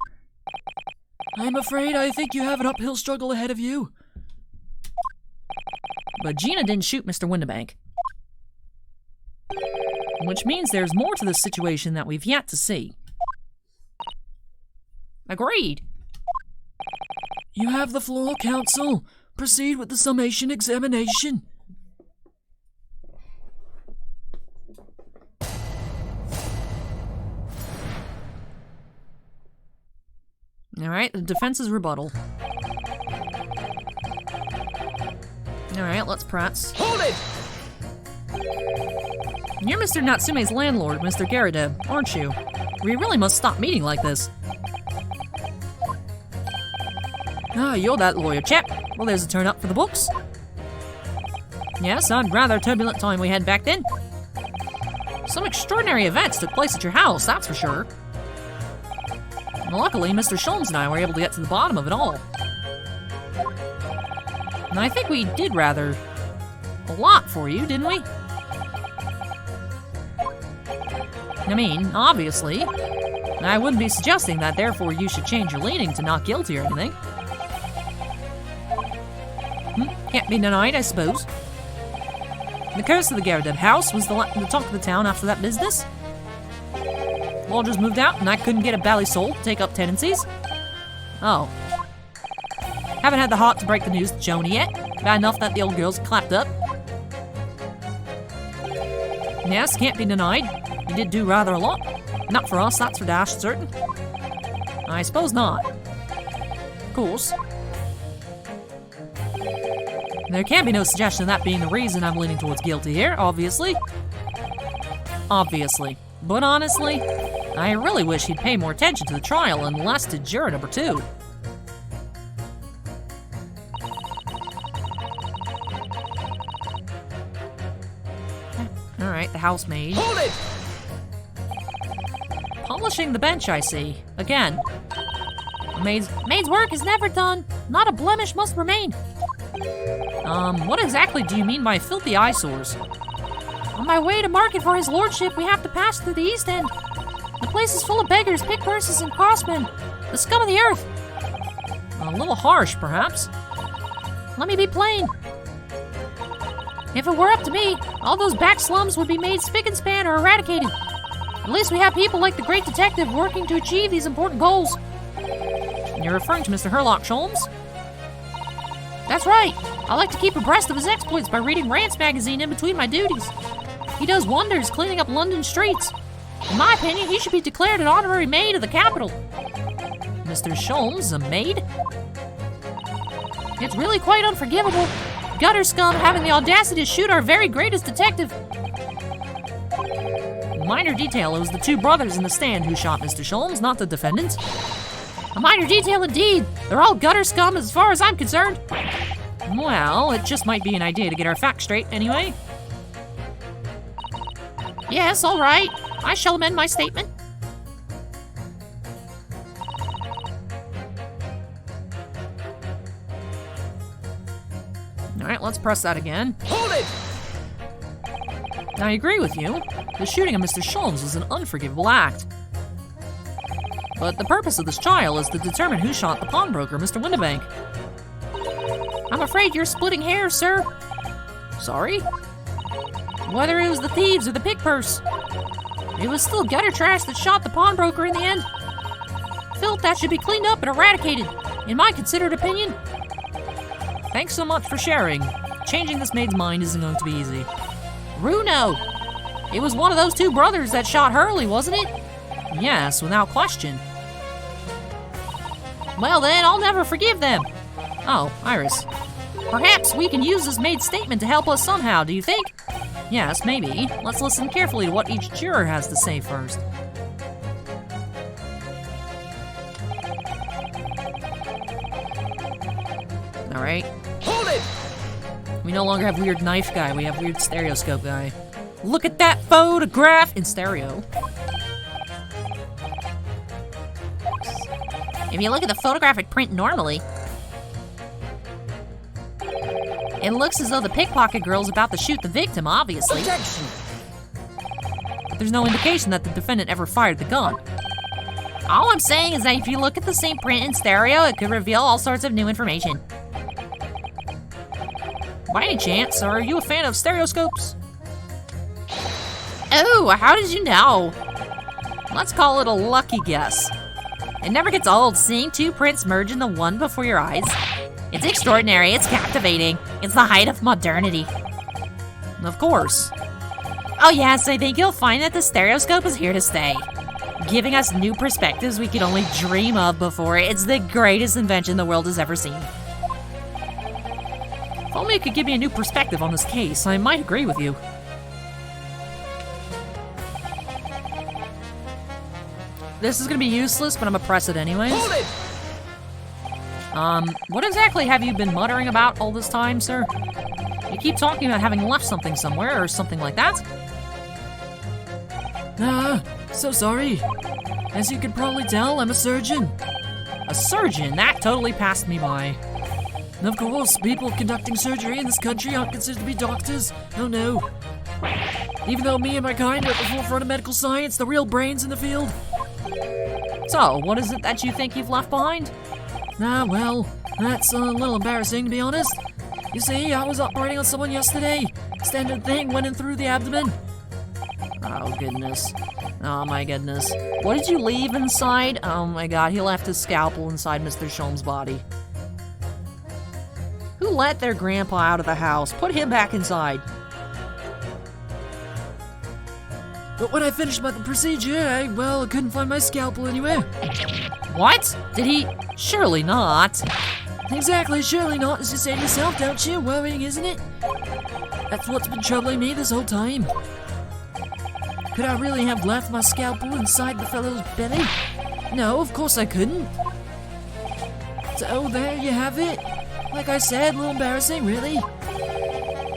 I'm afraid I think you have an uphill struggle ahead of you. But Gina didn't shoot Mr. Windibank. Which means there's more to this situation that we've yet to see. Agreed. You have the floor, counsel. Proceed with the summation examination. Alright, the defense's rebuttal. Alright, let's press. Hold it! You're Mr. Natsume's landlord, Mr. Garida, aren't you? We really must stop meeting like this. Ah, you're that lawyer chap. Well, there's a turn up for the books. Yes, a rather turbulent time we had back then. Some extraordinary events took place at your house, that's for sure. Luckily, Mr. Sholmes and I were able to get to the bottom of it all. And I think we did rather a lot for you, didn't we? I mean, obviously. I wouldn't be suggesting that therefore you should change your leaning to not guilty or anything. Can't be denied, I suppose. The curse of the Garrideb house was the talk of the town after that business. Lodgers moved out and I couldn't get a bally soul to take up tenancies. Oh. Haven't had the heart to break the news to Joni yet. Bad enough that the old girl's clapped up. Yes, can't be denied. You did do rather a lot. Not for us, that's for dash certain. I suppose not. Of course. There can be no suggestion of that being the reason I'm leaning towards guilty here, obviously. Obviously. But honestly, I really wish he'd pay more attention to the trial and less to juror number 2. Alright, the housemaid. Hold it! Polishing the bench, I see. Again. Maid's work is never done. Not a blemish must remain. What exactly do you mean by filthy eyesores? On my way to market for his lordship, we have to pass through the East End. The place is full of beggars, pick purses, and crossmen. The scum of the earth. A little harsh, perhaps. Let me be plain. If it were up to me, all those back slums would be made spick and span or eradicated. At least we have people like the great detective working to achieve these important goals. You're referring to Mr. Herlock Sholmes? That's right. I like to keep abreast of his exploits by reading Rants magazine in between my duties. He does wonders cleaning up London streets. In my opinion, he should be declared an honorary maid of the capital. Mr. Sholmes, a maid? It's really quite unforgivable. Gutter scum having the audacity to shoot our very greatest detective. Minor detail, it was the two brothers in the stand who shot Mr. Sholmes, not the defendant. A minor detail indeed. They're all gutter scum as far as I'm concerned. Well, it just might be an idea to get our facts straight anyway. Yes, all right. I shall amend my statement. Alright, let's press that again. Hold it! I agree with you. The shooting of Mr. Sholmes was an unforgivable act. But the purpose of this trial is to determine who shot the pawnbroker, Mr. Windibank. I'm afraid you're splitting hairs, sir. Sorry? Whether it was the thieves or the pick purse, it was still gutter trash that shot the pawnbroker in the end. Filth that should be cleaned up and eradicated, in my considered opinion. Thanks so much for sharing. Changing this maid's mind isn't going to be easy. Runo! It was one of those two brothers that shot Hurley, wasn't it? Yes, without question. Well then, I'll never forgive them. Oh, Iris. Perhaps we can use this maid's statement to help us somehow, do you think? Yes, maybe. Let's listen carefully to what each juror has to say first. Alright. Hold it! We no longer have weird knife guy, we have weird stereoscope guy. Look at that photograph in stereo. If you look at the photographic print normally, it looks as though the pickpocket girl's about to shoot the victim, obviously. Objection! But there's no indication that the defendant ever fired the gun. All I'm saying is that if you look at the same print in stereo, it could reveal all sorts of new information. By any chance, are you a fan of stereoscopes? Oh, how did you know? Let's call it a lucky guess. It never gets old seeing two prints merge into one before your eyes. It's extraordinary, it's captivating. It's the height of modernity. Of course. Oh yes, I think you'll find that the stereoscope is here to stay. Giving us new perspectives we could only dream of before. It's the greatest invention the world has ever seen. If only it could give me a new perspective on this case, I might agree with you. This is gonna be useless, but I'm gonna press it anyways. Hold it! What exactly have you been muttering about all this time, sir? You keep talking about having left something somewhere or something like that. So sorry. As you can probably tell, I'm a surgeon. A surgeon? That totally passed me by. And of course, people conducting surgery in this country aren't considered to be doctors. Oh no. Even though me and my kind are at the forefront of medical science, the real brains in the field. So, what is it that you think you've left behind? Well, that's a little embarrassing to be honest. You see, I was operating on someone yesterday. Standard thing went in through the abdomen. Oh, goodness. Oh, my goodness. What did you leave inside? Oh, my God. He left his scalpel inside Mr. Sholmes' body. Who let their grandpa out of the house? Put him back inside. But when I finished the procedure, I couldn't find my scalpel anywhere. What? Did he? Surely not. Exactly, surely not, as you say to yourself, don't you? Worrying, isn't it? That's what's been troubling me this whole time. Could I really have left my scalpel inside the fellow's belly? No, of course I couldn't. So there you have it. Like I said, a little embarrassing, really.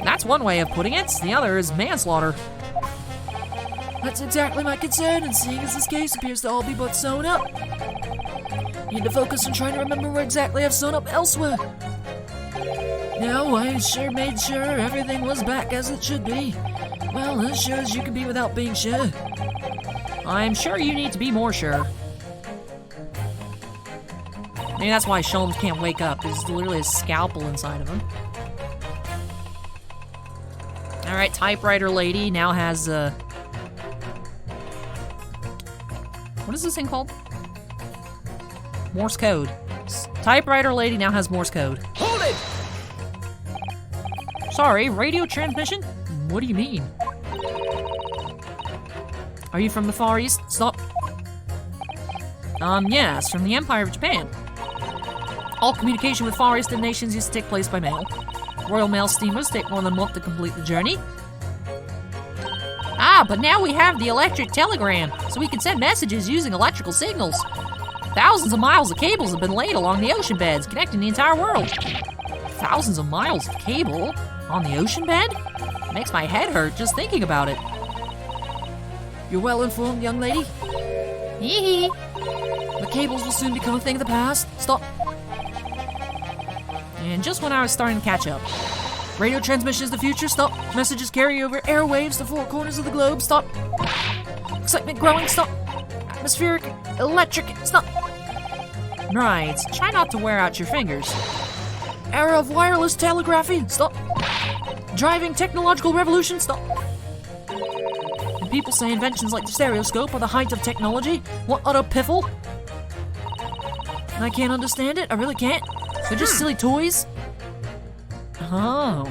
That's one way of putting it. The other is manslaughter. That's exactly my concern, and seeing as this case appears to all be but sewn up, need to focus on trying to remember where exactly I've sewn up elsewhere. No, I sure made sure everything was back as it should be. Well, as sure as you can be without being sure. I'm sure you need to be more sure. Maybe that's why Sholmes can't wake up. There's literally a scalpel inside of him. Alright, typewriter lady now has, what is this thing called? Morse code. Typewriter lady now has Morse code. Hold it! Sorry, radio transmission? What do you mean? Are you from the Far East? Stop. Yes, from the Empire of Japan. All communication with Far Eastern nations used to take place by mail. Royal Mail steamers take more than a month to complete the journey. But now we have the electric telegram, so we can send messages using electrical signals. Thousands of miles of cables have been laid along the ocean beds, connecting the entire world. Thousands of miles of cable on the ocean bed? Makes my head hurt just thinking about it. You're well informed, young lady. Hee hee. The cables will soon become a thing of the past. Stop. And just when I was starting to catch up. Radio transmission is the future. Stop. Messages carry over airwaves to four corners of the globe. Stop. Excitement growing. Stop. Atmospheric. Electric. Stop. Right. Try not to wear out your fingers. Era of wireless telegraphy. Stop. Driving technological revolution. Stop. And people say inventions like the stereoscope are the height of technology. What utter piffle. And I can't understand it. I really can't. They're just silly toys. Oh,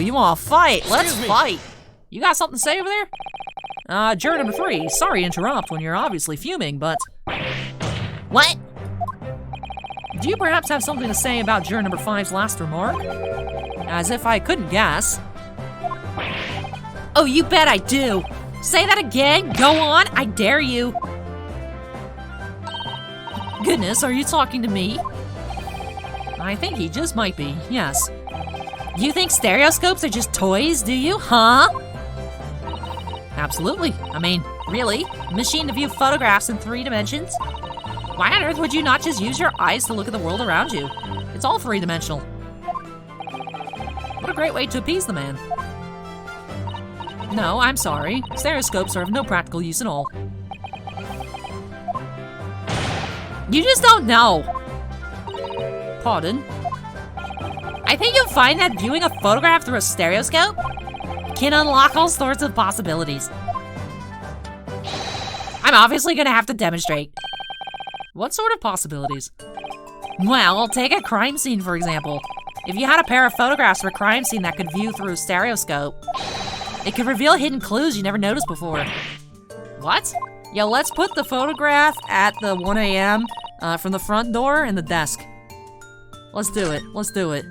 you want to fight? Let's fight. You got something to say over there? Juror number 3, sorry to interrupt when you're obviously fuming, but... What? Do you perhaps have something to say about juror number 5's last remark? As if I couldn't guess. Oh, you bet I do. Say that again. Go on. I dare you. Goodness, are you talking to me? I think he just might be, yes. You think stereoscopes are just toys, do you? Huh? Absolutely. I mean, really? A machine to view photographs in 3 dimensions? Why on earth would you not just use your eyes to look at the world around you? it's all three-dimensional. What a great way to appease the man. No, I'm sorry. Stereoscopes are of no practical use at all. You just don't know. Pardon? I think you'll find that viewing a photograph through a stereoscope can unlock all sorts of possibilities. I'm obviously gonna have to demonstrate. What sort of possibilities? Well, take a crime scene, for example. If you had a pair of photographs of a crime scene that could view through a stereoscope, it could reveal hidden clues you never noticed before. What? Yeah, let's put the photograph at the 1 a.m. From the front door and the desk. Let's do it. Let's do it.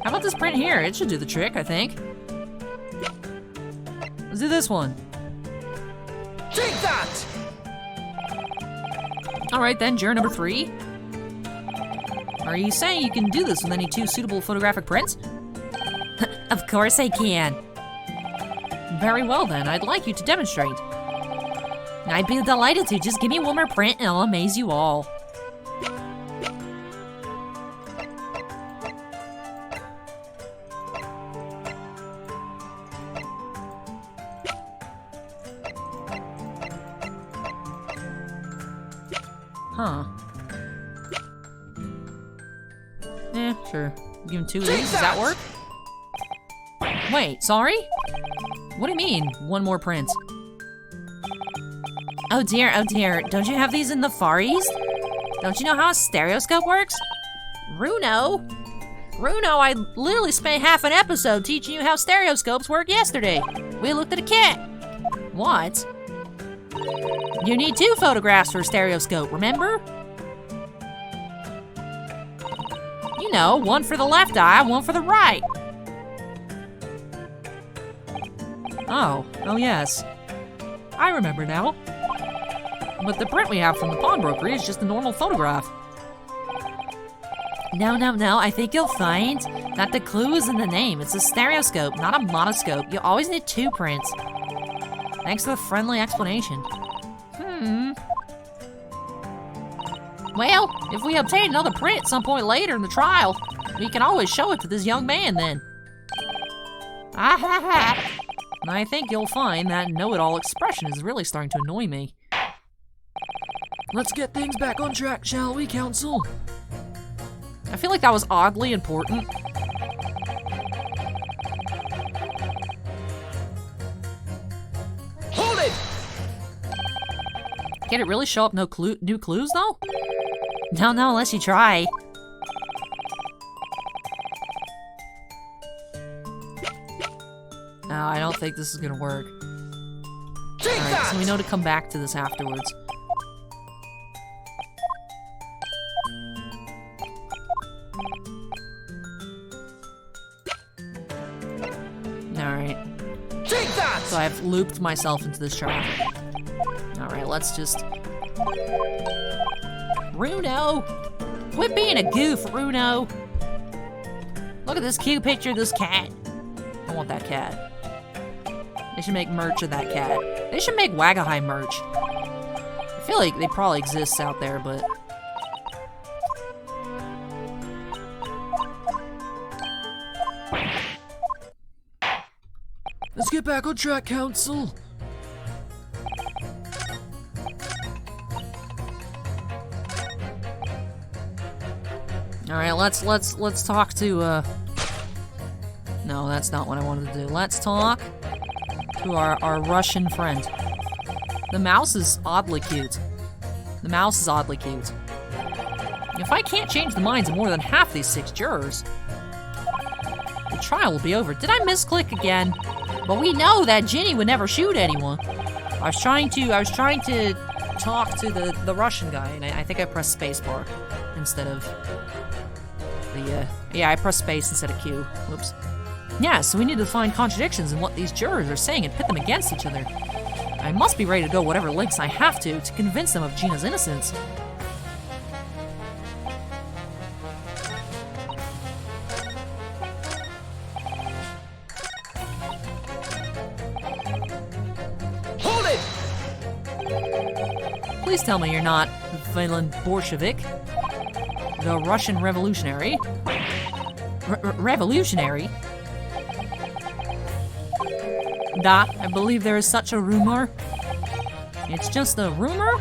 How about this print here? It should do the trick, I think. Let's do this one. Take that! Alright then, juror number 3. Are you saying you can do this with any 2 suitable photographic prints? Of course I can. Very well then, I'd like you to demonstrate. I'd be delighted to. Just give me one more print and I'll amaze you all. Huh. Eh, sure. Give him 2 of these. Does that work? Wait, sorry? What do you mean, 1 more print? Oh dear, oh dear. Don't you have these in the Far East? Don't you know how a stereoscope works? Runo, I literally spent half an episode teaching you how stereoscopes work yesterday. We looked at a kit. What? You need 2 photographs for a stereoscope, remember? You know, 1 for the left eye, 1 for the right. Oh yes. I remember now. But the print we have from the pawnbroker is just a normal photograph. No, I think you'll find that the clue is in the name. It's a stereoscope, not a monoscope. You always need 2 prints. Thanks for the friendly explanation. Well, if we obtain another print at some point later in the trial, we can always show it to this young man then. I think you'll find that know-it-all expression is really starting to annoy me. Let's get things back on track, shall we, counsel? I feel like that was oddly important. Hold it! Can it really show up new clues, though? No, unless you try. No, I don't think this is gonna work. Take Alright, that! so we know to come back to this afterwards. Alright. Take that! So I've looped myself into this trap. Alright, let's just... Runo! Quit being a goof, Runo! Look at this cute picture of this cat. I want that cat. They should make merch of that cat. They should make Wagahai merch. I feel like they probably exist out there, but... Let's get back on track, Council. Alright, let's talk to, No, that's not what I wanted to do. Let's talk to our Russian friend. The mouse is oddly cute. The mouse is oddly cute. If I can't change the minds of more than half these 6 jurors, the trial will be over. Did I misclick again? But we know that Ginny would never shoot anyone. I was trying to talk to the Russian guy, and I think I pressed spacebar instead of the, yeah, I pressed space instead of Q. Whoops. Yeah, so we need to find contradictions in what these jurors are saying and pit them against each other. I must be ready to go whatever lengths I have to convince them of Gina's innocence. Hold it! Please tell me you're not Villain Bolshevik, the Russian revolutionary. Revolutionary? Da, I believe there is such a rumor. It's just a rumor?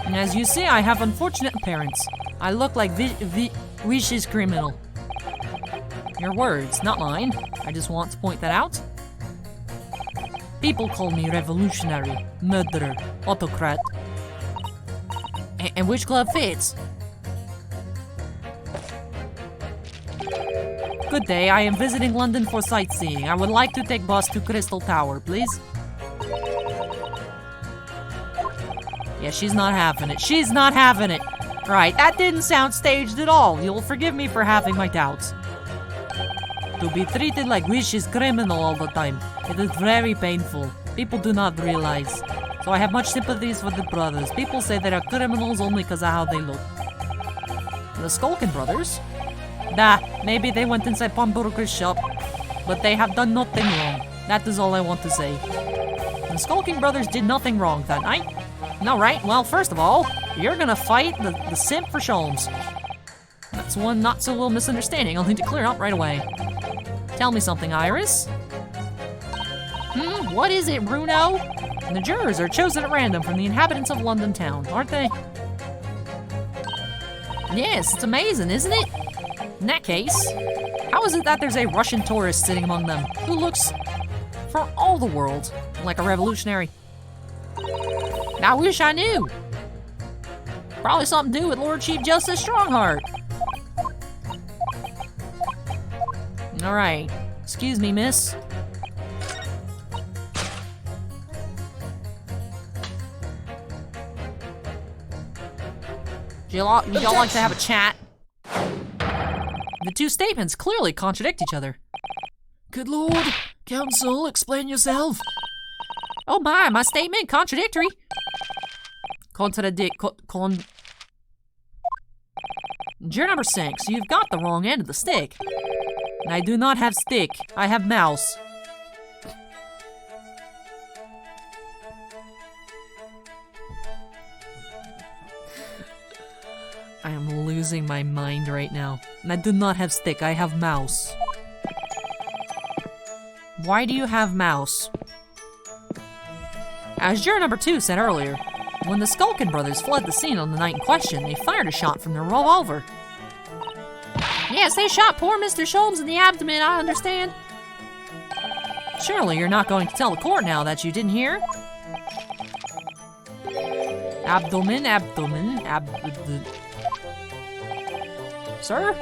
And as you see, I have unfortunate appearance. I look like vicious criminal. Your words, not mine. I just want to point that out. People call me revolutionary, murderer, autocrat. And which club fits? Good day, I am visiting London for sightseeing. I would like to take bus to Crystal Tower, please. Yeah, she's not having it. She's not having it. Right, that didn't sound staged at all. You'll forgive me for having my doubts. To be treated like vicious criminal all the time. It is very painful. People do not realize. So I have much sympathies for the brothers. People say they are criminals only because of how they look. The Skulkin brothers? Da, maybe they went inside Pawnbroker's shop, but they have done nothing wrong. That is all I want to say. The Skulking brothers did nothing wrong that night. No, right? Well, first of all, you're gonna fight the simp for Sholmes. That's one not so little misunderstanding I'll need to clear up right away. Tell me something, Iris. What is it, Bruno? The jurors are chosen at random from the inhabitants of London town, aren't they? Yes, it's amazing, isn't it? In that case, how is it that there's a Russian tourist sitting among them who looks, for all the world, like a revolutionary? I wish I knew. Probably something to do with Lord Chief Justice Strongheart. Alright, excuse me, miss. Would y'all like to have a chat? The two statements clearly contradict each other. Good lord, Council, explain yourself. Oh my statement contradictory. Juror number 6, you've got the wrong end of the stick. I do not have stick, I have mouse. I am losing my mind right now. I do not have stick, I have mouse. Why do you have mouse? As juror number 2 said earlier, when the Skulkin brothers fled the scene on the night in question, they fired a shot from their revolver. Yes, they shot poor Mr. Sholmes in the abdomen, I understand. Surely you're not going to tell the court now that you didn't hear? Abdomen. Sir?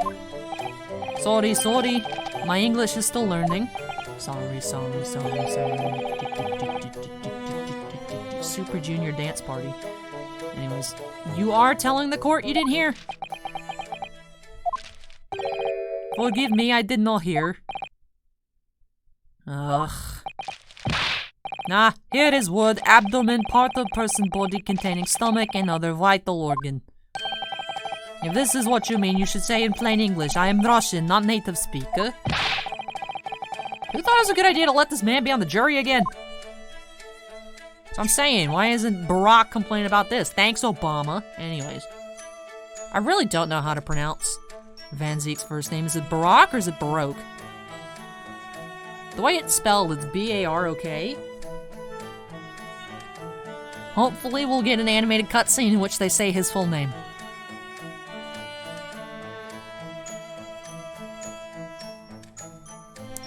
Sorry. My English is still learning. Sorry. Super Junior Dance Party. Anyways, you are telling the court you didn't hear? Forgive me, I did not hear. Ugh. Nah, here is word abdomen, part of person body containing stomach and other vital organ. If this is what you mean, you should say in plain English. I am Russian, not native speaker. Who thought it was a good idea to let this man be on the jury again? So I'm saying, why isn't Barack complaining about this? Thanks, Obama. Anyways. I really don't know how to pronounce Van Zeek's first name. Is it Barack or is it Baroque? The way it's spelled, it's B-A-R-O-K. Hopefully we'll get an animated cutscene in which they say his full name.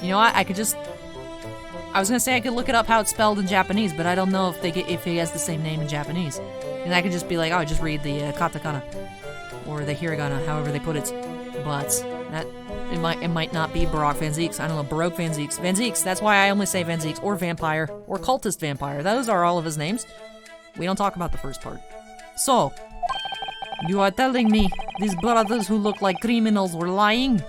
You know what? I was gonna say I could look it up how it's spelled in Japanese, but I don't know if he has the same name in Japanese. And I could just be like, oh, just read the katakana or the hiragana, however they put it. But that it might not be Barack Van Zeeks. I don't know, Baroque Van Zeeks. Van Zeeks. That's why I only say Van Zeeks or Vampire or Cultist Vampire. Those are all of his names. We don't talk about the first part. So, you are telling me these brothers who look like criminals were lying?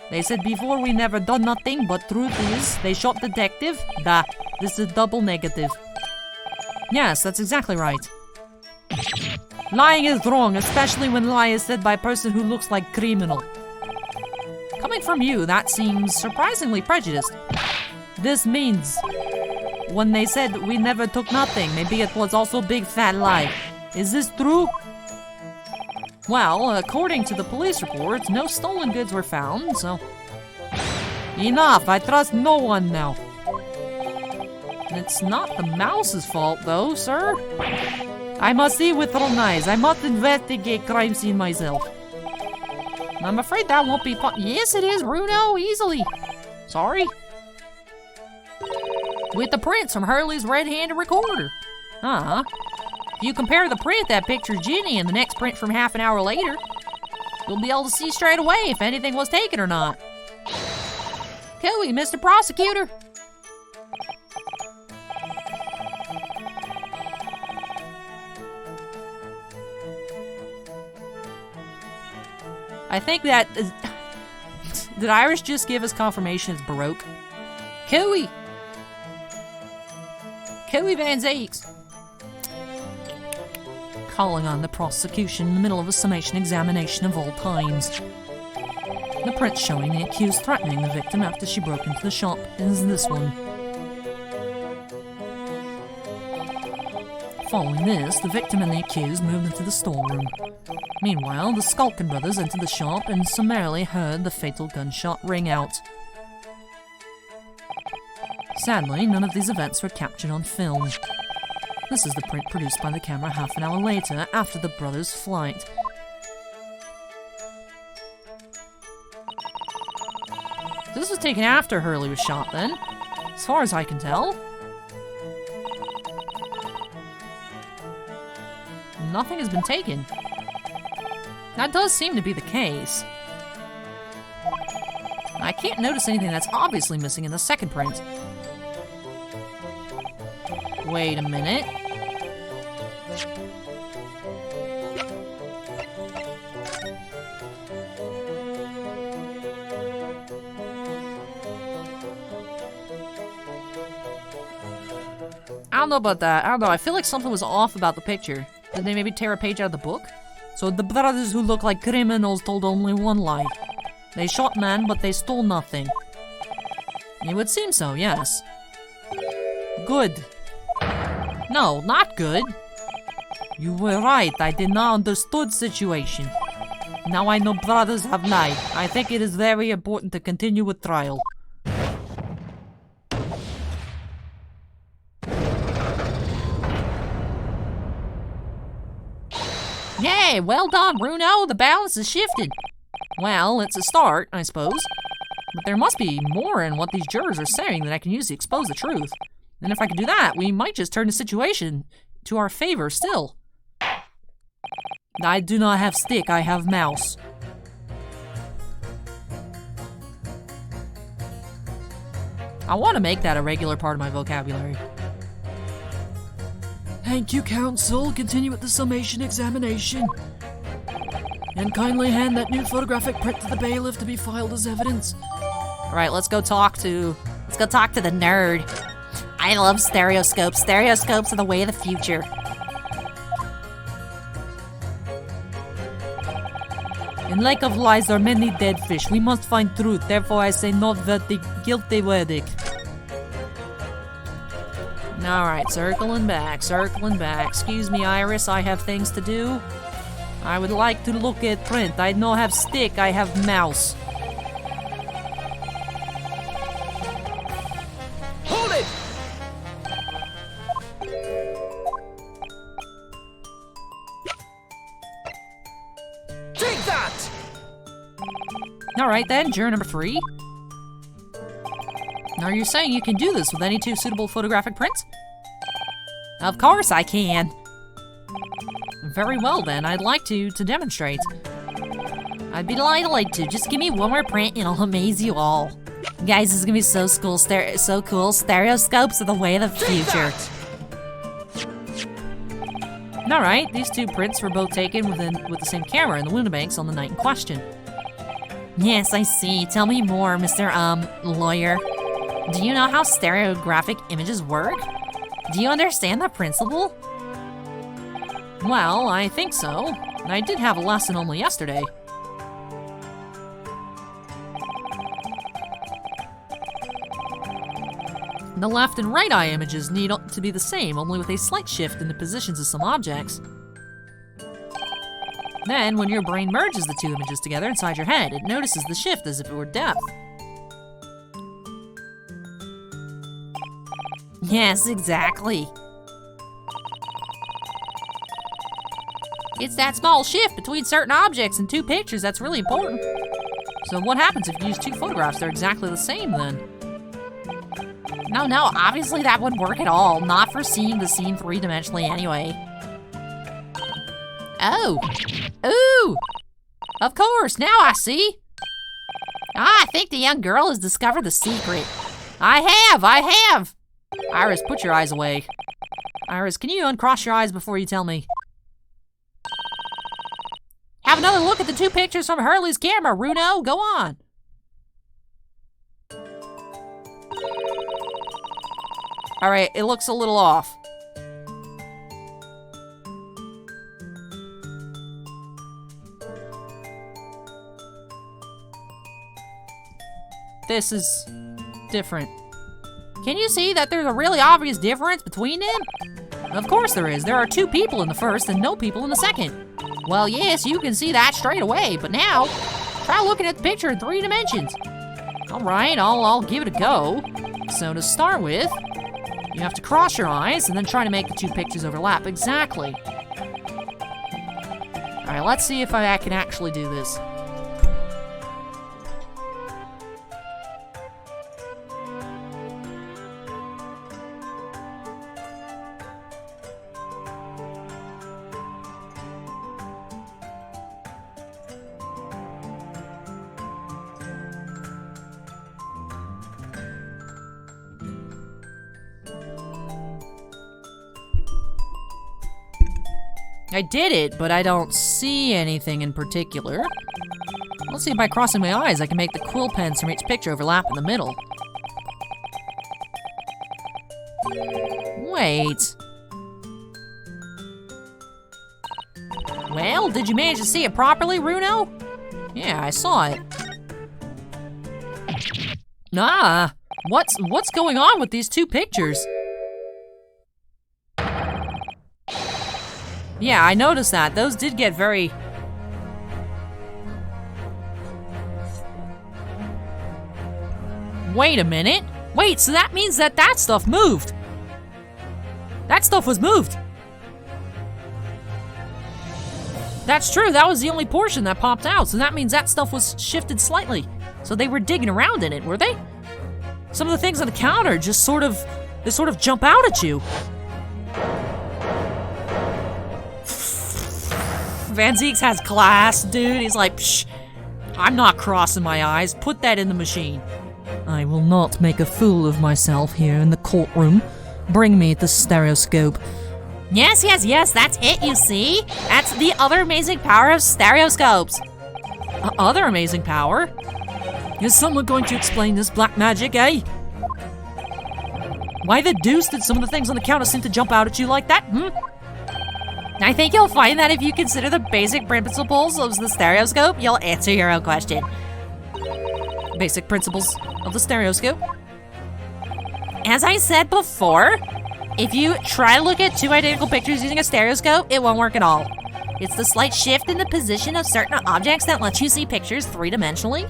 They said before we never done nothing, but truth is, they shot detective? Bah, this is double negative. Yes, that's exactly right. Lying is wrong, especially when lie is said by a person who looks like criminal. Coming from you, that seems surprisingly prejudiced. This means, when they said we never took nothing, maybe it was also a big fat lie. Is this true? Well, according to the police reports, no stolen goods were found, so... Enough! I trust no one now. It's not the mouse's fault, though, sir. I must see with own eyes. I must investigate crime scene myself. I'm afraid that won't be Yes, it is, Bruno, easily. Sorry. With the prints from Hurley's red-handed recorder. Uh-huh. If you compare the print that pictures Ginny and the next print from half an hour later, you'll be able to see straight away if anything was taken or not. Cooey, Mr. Prosecutor. I think that is... Did Irish just give us confirmation it's Baroque? Cooey Van Zeeks. Calling on the prosecution in the middle of a summation examination of all times. The print showing the accused threatening the victim after she broke into the shop is this one. Following this, the victim and the accused moved into the storeroom. Meanwhile, the Skulkin brothers entered the shop and summarily heard the fatal gunshot ring out. Sadly, none of these events were captured on film. This is the print produced by the camera half an hour later, after the brothers' flight. This was taken after Hurley was shot, then, as far as I can tell. Nothing has been taken. That does seem to be the case. I can't notice anything that's obviously missing in the second print. Wait a minute. I don't know about that. I don't know. I feel like something was off about the picture. Did they maybe tear a page out of the book? So the brothers who look like criminals told only one lie. They shot men, but they stole nothing. It would seem so, yes. Good. No, not good. You were right. I did not understood situation. Now I know brothers have lied. I think it is very important to continue with trial. Yay, well done, Bruno. The balance has shifted. Well, it's a start, I suppose. But there must be more in what these jurors are saying that I can use to expose the truth. And if I can do that, we might just turn the situation to our favor still. I do not have stick, I have mouse. I want to make that a regular part of my vocabulary. Thank you, counsel. Continue with the summation examination. And kindly hand that new photographic print to the bailiff to be filed as evidence. Alright, let's go talk to the nerd. I love stereoscopes. Stereoscopes are the way of the future. In Lake of Lies there are many dead fish. We must find truth. Therefore I say not guilty verdict. Alright, circling back. Excuse me, Iris, I have things to do. I would like to look at print. I don't have stick, I have mouse. Hold it! Take that! Alright then, juror number 3. Are you saying you can do this with any 2 suitable photographic prints? Of course I can. Very well then, I'd like to demonstrate. I'd be delighted to. Just give me one more print and I'll amaze you all. Guys, this is gonna be so cool. So cool. Stereoscopes are the way of the future. Alright, these 2 prints were both taken with the same camera in the window banks on the night in question. Yes, I see. Tell me more, Mr. Lawyer. Do you know how stereographic images work? Do you understand the principle? Well, I think so. I did have a lesson only yesterday. The left and right eye images need to be the same, only with a slight shift in the positions of some objects. Then, when your brain merges the 2 images together inside your head, it notices the shift as if it were depth. Yes, exactly. It's that small shift between certain objects in 2 pictures that's really important. So what happens if you use 2 photographs that are exactly the same then? No, obviously that wouldn't work at all. Not for seeing the scene 3-dimensionally anyway. Oh! Ooh! Of course, now I see! I think the young girl has discovered the secret. I have! Iris, put your eyes away. Iris, can you uncross your eyes before you tell me? Have another look at the 2 pictures from Hurley's camera, Runo. Go on. Alright, it looks a little off. This is different. Can you see that there's a really obvious difference between them? Of course there is. There are 2 people in the first and no people in the second. Well, yes, you can see that straight away, but now, try looking at the picture in 3 dimensions. Alright, I'll give it a go. So to start with, you have to cross your eyes and then try to make the 2 pictures overlap exactly. Alright, let's see if I can actually do this. I did it, but I don't see anything in particular. Let's see if by crossing my eyes I can make the quill pens from each picture overlap in the middle. Wait. Well, did you manage to see it properly, Runo? Yeah, I saw it. Ah, what's going on with these 2 pictures? Yeah, I noticed that. Those did get very... Wait a minute. Wait, so that means that stuff moved. That stuff was moved. That's true, that was the only portion that popped out, so that means that stuff was shifted slightly. So they were digging around in it, were they? Some of the things on the counter just sort of jump out at you. Van Zeeks has class, dude. He's like, psh, I'm not crossing my eyes. Put that in the machine. I will not make a fool of myself here in the courtroom. Bring me the stereoscope. Yes, that's it, you see? That's the other amazing power of stereoscopes. Other amazing power? Is someone going to explain this black magic, eh? Why the deuce did some of the things on the counter seem to jump out at you like that, I think you'll find that if you consider the basic principles of the stereoscope, you'll answer your own question. Basic principles of the stereoscope? As I said before, if you try to look at two identical pictures using a stereoscope, it won't work at all. It's the slight shift in the position of certain objects that lets you see pictures three-dimensionally.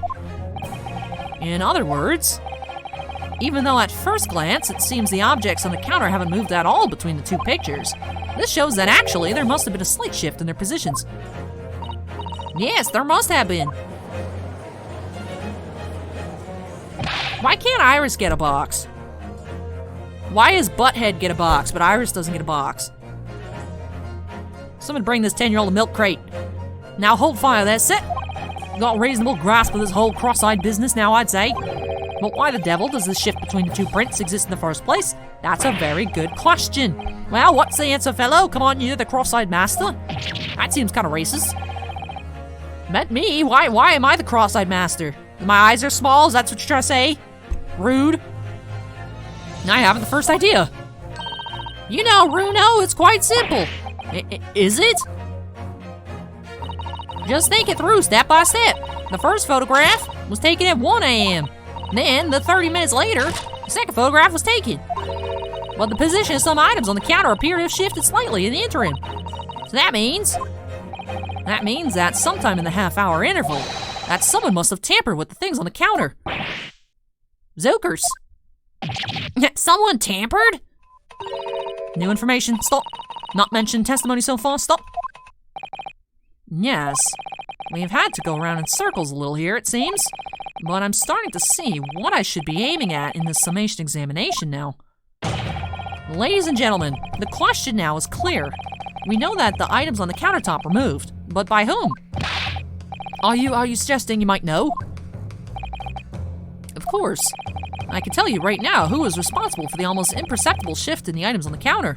In other words, even though at first glance it seems the objects on the counter haven't moved at all between the two pictures, this shows that actually there must have been a slight shift in their positions. Yes, there must have been. Why can't Iris get a box? Why does Butthead get a box, but Iris doesn't get a box? Someone bring this 10-year-old a milk crate. Now hold fire, that's it. Got a reasonable grasp of this whole cross-eyed business now, I'd say. But why the devil does this shift between the two prints exist in the first place? That's a very good question. Well, what's the answer, fellow? Come on, you're the cross-eyed master. That seems kind of racist. Meant me? Why am I the cross-eyed master? My eyes are small, is that what you're trying to say? Rude. I haven't the first idea. You know, Runo, it's quite simple. Is it? Just think it through step by step. The first photograph was taken at 1 a.m. Then, 30 minutes later, the second photograph was taken. But the position of some items on the counter appear to have shifted slightly in the interim. So that means that sometime in the half-hour interval, that someone must have tampered with the things on the counter. Zokers. Someone tampered? New information, stop. Not mentioned testimony so far, stop. Yes, we've had to go around in circles a little here, it seems. But I'm starting to see what I should be aiming at in this summation examination now. Ladies and gentlemen, the question now is clear. We know that the items on the countertop were moved, but by whom? Are you suggesting you might know? Of course. I can tell you right now who is responsible for the almost imperceptible shift in the items on the counter.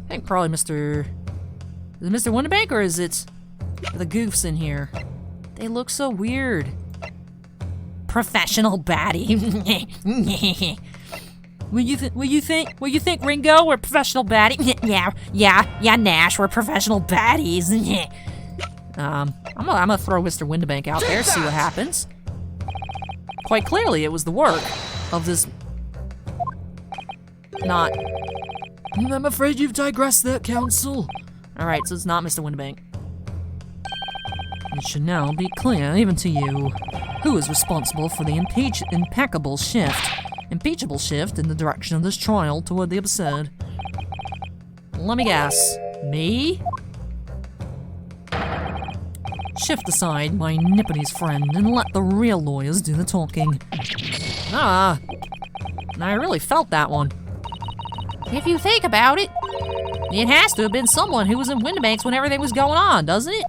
I think probably Is it Mr. Winterbank, or is it the goofs in here? They look so weird. Professional baddie. What you think, Ringo? We're professional baddie. Yeah, Nash, we're professional baddies. I'm gonna throw Mr. Winterbank out there, see what happens. Quite clearly, it was the work of this. Not. I'm afraid you've digressed there, counsel. Alright, so it's not Mr. Winterbank. It should now be clear, even to you, who is responsible for the impeccable impeachable shift in the direction of this trial toward the absurd. Let me guess. Me? Shift aside, my Nipponese friend, and let the real lawyers do the talking. I really felt that one. If you think about it, it has to have been someone who was in Winterbanks when everything was going on, doesn't it?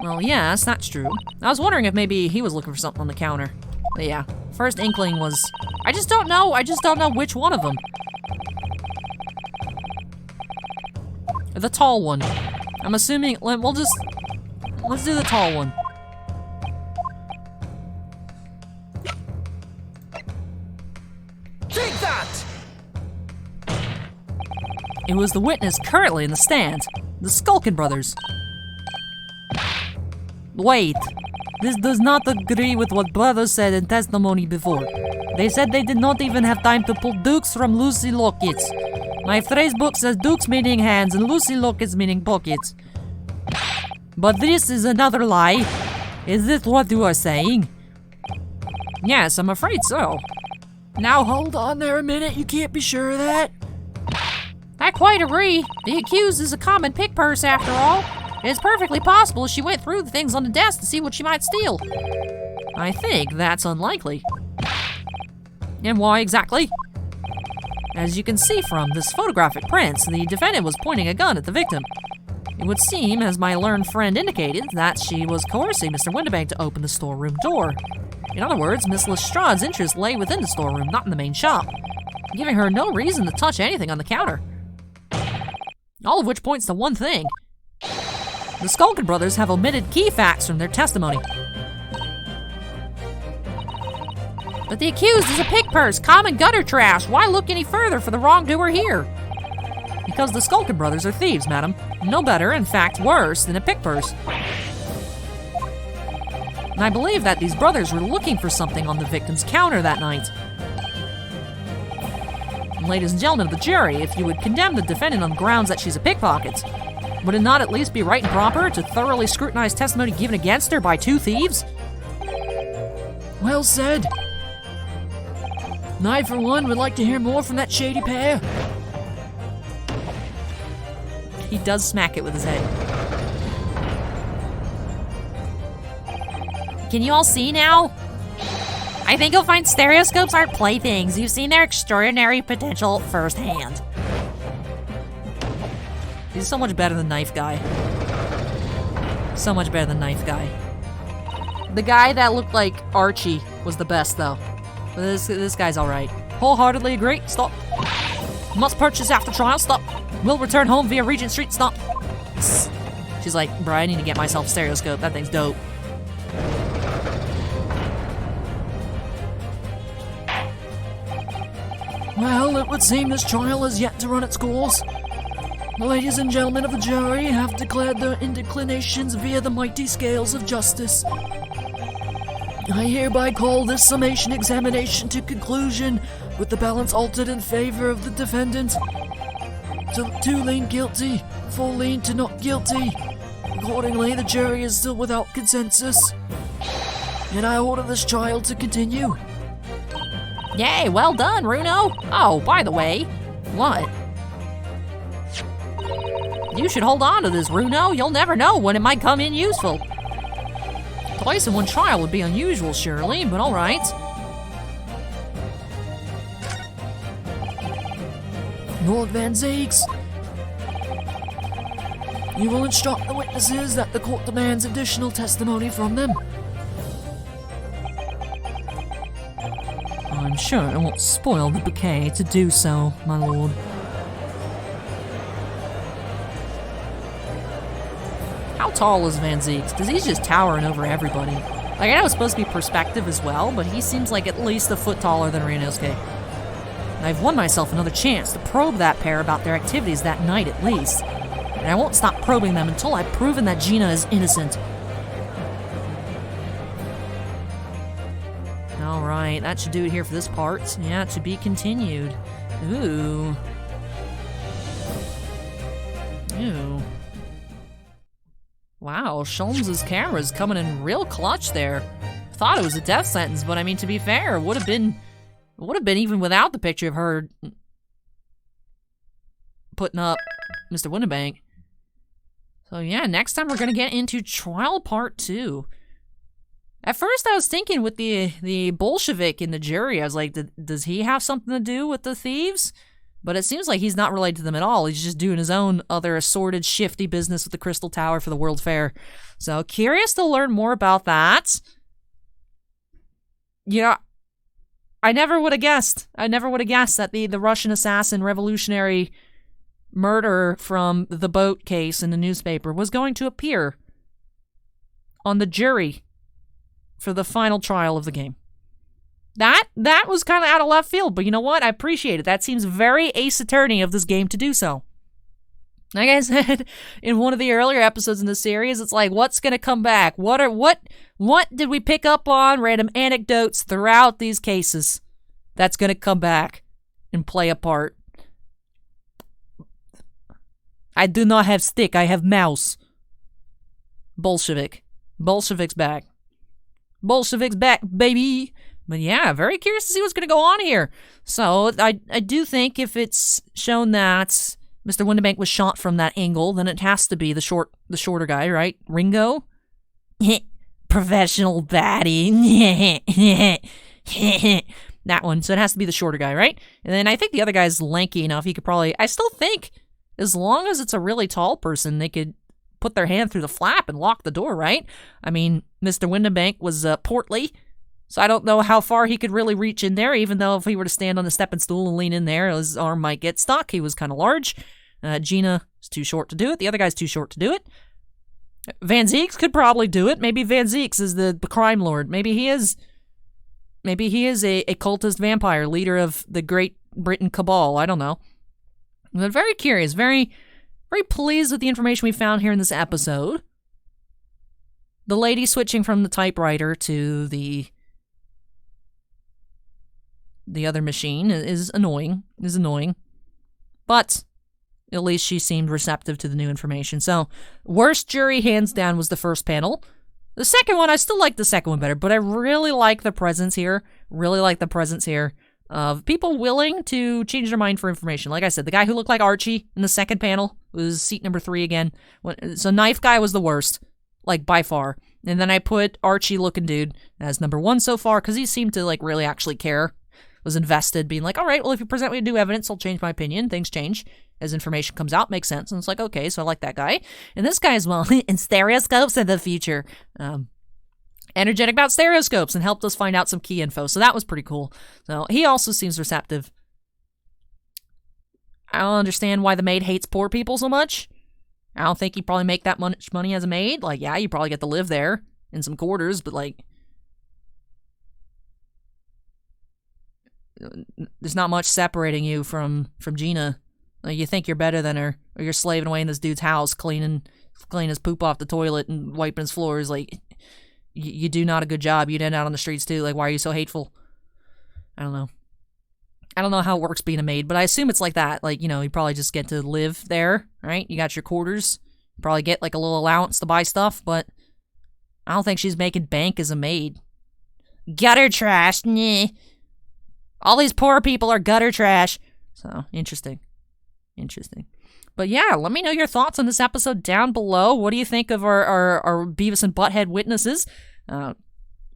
Well, yes, that's true. I was wondering if maybe he was looking for something on the counter. But yeah, first inkling was... I just don't know which one of them. The tall one. I'm assuming... Let's do the tall one. Take that! It was the witness currently in the stand, the Skulkin brothers. Wait, this does not agree with what brothers said in testimony before. They said they did not even have time to pull dukes from Lucy lockets. My phrase book says dukes meaning hands and Lucy lockets meaning pockets. But this is another lie. Is this what you are saying? Yes, I'm afraid so. Now hold on there a minute, you can't be sure of that. I quite agree. The accused is a common pick purse after all. It's perfectly possible she went through the things on the desk to see what she might steal. I think that's unlikely. And why exactly? As you can see from this photographic prints, the defendant was pointing a gun at the victim. It would seem, as my learned friend indicated, that she was coercing Mr. Windibank to open the storeroom door. In other words, Miss Lestrade's interests lay within the storeroom, not in the main shop, giving her no reason to touch anything on the counter. All of which points to one thing. The Skulkin brothers have omitted key facts from their testimony. But the accused is a pick purse, common gutter trash. Why look any further for the wrongdoer here? Because the Skulkin brothers are thieves, madam. No better, in fact worse, than a pick purse. And I believe that these brothers were looking for something on the victim's counter that night. And ladies and gentlemen of the jury, if you would condemn the defendant on the grounds that she's a pickpocket, would it not at least be right and proper to thoroughly scrutinize testimony given against her by two thieves? Well said. And I, for one, would like to hear more from that shady pair. He does smack it with his head. Can you all see now? I think you'll find stereoscopes aren't playthings. You've seen their extraordinary potential firsthand. He's so much better than Knife Guy. So much better than Knife Guy. The guy that looked like Archie was the best, though. But this guy's alright. Wholeheartedly agree. Stop. Must purchase after trial. Stop. Will return home via Regent Street. Stop. She's like, bro, I need to get myself a stereoscope. That thing's dope. Well, it would seem this trial has yet to run its course. The ladies and gentlemen of the jury have declared their inclinations via the mighty scales of justice. I hereby call this summation examination to conclusion with the balance altered in favor of the defendant. 2 lean guilty, 4 lean to not guilty. Accordingly, the jury is still without consensus. And I order this trial to continue. Yay, well done, Runo. Oh, by the way, What? you should hold on to this, Runo. You'll never know when it might come in useful. Twice in one trial would be unusual, surely, but alright. Lord Van Zeeks, you will instruct the witnesses that the court demands additional testimony from them. I'm sure it won't spoil the bouquet to do so, my lord. How tall is Van Zeeks? Because he's just towering over everybody. Like, I know it's supposed to be perspective as well, but he seems like at least a foot taller than Ryunosuke. And I've won myself another chance to probe that pair about their activities that night at least. And I won't stop probing them until I've proven that Gina is innocent. Alright, that should do it here for this part. Yeah, to be continued. Ooh. Ew. Wow, Sholmes' camera's coming in real clutch there. Thought it was a death sentence, but I mean, to be fair, would have been even without the picture of her putting up Mr. Windibank. So yeah, next time we're gonna get into trial part 2. At first I was thinking with the Bolshevik in the jury, I was like, does he have something to do with the thieves? But it seems like he's not related to them at all. He's just doing his own other assorted, shifty business with the Crystal Tower for the World Fair. So, curious to learn more about that. Yeah, I never would have guessed. I never would have guessed that the Russian assassin revolutionary murderer from the boat case in the newspaper was going to appear on the jury for the final trial of the game. That was kind of out of left field, but you know what? I appreciate it. That seems very Ace Attorney of this game to do so. Like I said in one of the earlier episodes in the series, it's like, what's going to come back? What did we pick up on? Random anecdotes throughout these cases that's going to come back and play a part. I do not have stick, I have mouse. Bolshevik. Bolshevik's back. Bolshevik's back, baby! But yeah, very curious to see what's going to go on here. So, I do think if it's shown that Mr. Windibank was shot from that angle, then it has to be the shorter guy, right? Ringo? professional baddie. That one. So it has to be the shorter guy, right? And then I think the other guy's lanky enough. He could probably... I still think as long as it's a really tall person, they could put their hand through the flap and lock the door, right? I mean, Mr. Windabank was portly, so I don't know how far he could really reach in there, even though if he were to stand on the stepping stool and lean in there, his arm might get stuck. He was kind of large. Gina is too short to do it. The other guy's too short to do it. Van Zeeks could probably do it. Maybe Van Zeeks is the crime lord. Maybe he is a cultist vampire, leader of the Great Britain Cabal. I don't know. But very curious, very, very pleased with the information we found here in this episode. The lady switching from the typewriter to the other machine is annoying. But at least she seemed receptive to the new information. So, worst jury, hands down, was the first panel. The second one, I still like the second one better, but I really like the presence here. Of people willing to change their mind for information. Like I said, the guy who looked like Archie in the second panel was seat number 3 again. So Knife Guy was the worst, like by far. And then I put Archie-looking dude as number 1 so far, because he seemed to like really actually care. Was invested, being like, all right, well, if you present me with new evidence, I'll change my opinion. Things change as information comes out. Makes sense. And it's like, okay, so I like that guy. And this guy as well, in stereoscopes in the future. Energetic about stereoscopes and helped us find out some key info. So that was pretty cool. So he also seems receptive. I don't understand why the maid hates poor people so much. I don't think you probably make that much money as a maid. Like, yeah, you probably get to live there in some quarters, but like, there's not much separating you from Gina. Like, you think you're better than her, or you're slaving away in this dude's house, cleaning his poop off the toilet and wiping his floors. Like, you do not a good job. You'd end out on the streets too. Like, why are you so hateful? I don't know. I don't know how it works being a maid, but I assume it's like that. Like, you know, you probably just get to live there, right? You got your quarters. You probably get like a little allowance to buy stuff, but I don't think she's making bank as a maid. Gutter trash, nah. All these poor people are gutter trash. So, interesting. But yeah, let me know your thoughts on this episode down below. What do you think of our Beavis and Butthead witnesses?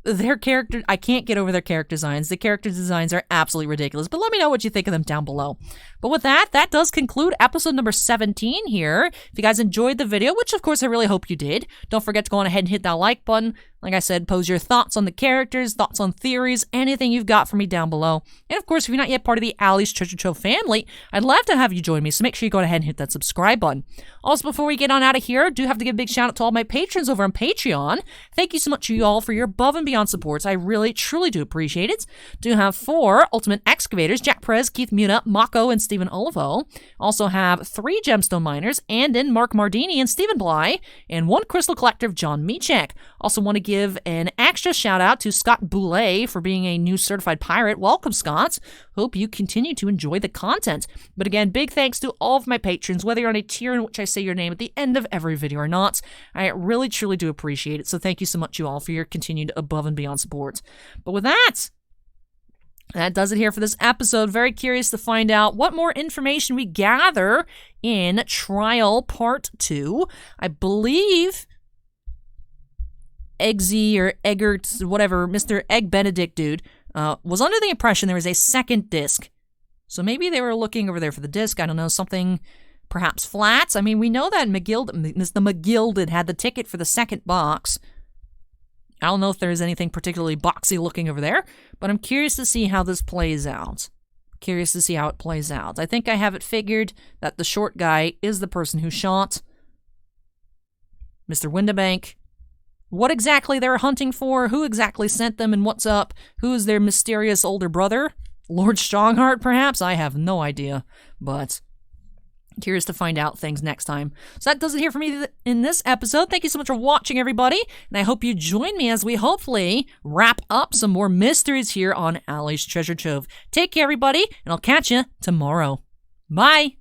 Their character, I can't get over their character designs. The character designs are absolutely ridiculous, but let me know what you think of them down below. But with that does conclude episode number 17 here. If you guys enjoyed the video, which of course I really hope you did, don't forget to go on ahead and hit that like button. Like I said, post your thoughts on the characters, thoughts on theories, anything you've got for me down below. And of course, if you're not yet part of the Allie's Treasure Trove family, I'd love to have you join me, so make sure you go ahead and hit that subscribe button. Also, before we get on out of here, I do have to give a big shout out to all my patrons over on Patreon. Thank you so much to you all for your above and beyond supports. I really, truly do appreciate it. Do have 4 Ultimate Excavators, Jack Perez, Keith Muna, Mako, and Stephen Olivo. Also have 3 Gemstone Miners, Andon, Mark Mardini, and Stephen Bly, and 1 Crystal Collector of John Michek. Also want to give an extra shout out to Scott Boulay for being a new certified pirate. Welcome, Scott. Hope you continue to enjoy the content. But again, big thanks to all of my patrons, whether you're on a tier in which I say your name at the end of every video or not. I really, truly do appreciate it. So thank you so much, you all, for your continued above and beyond support. But with that does it here for this episode. Very curious to find out what more information we gather in Trial Part 2. I believe Eggsy or Eggert, whatever, Mr. Egg Benedict dude, was under the impression there was a second disc. So maybe they were looking over there for the disc. I don't know, something perhaps flats. I mean, we know that Mr. McGilded had the ticket for the second box. I don't know if there's anything particularly boxy looking over there, but I'm curious to see how this plays out. I think I have it figured that the short guy is the person who shot Mr. Windabank. What exactly they were hunting for, who exactly sent them, and what's up, who is their mysterious older brother? Lord Strongheart, perhaps? I have no idea, but curious to find out things next time. So that does it here for me in this episode. Thank you so much for watching, everybody, and I hope you join me as we hopefully wrap up some more mysteries here on Allie's Treasure Trove. Take care, everybody, and I'll catch you tomorrow. Bye!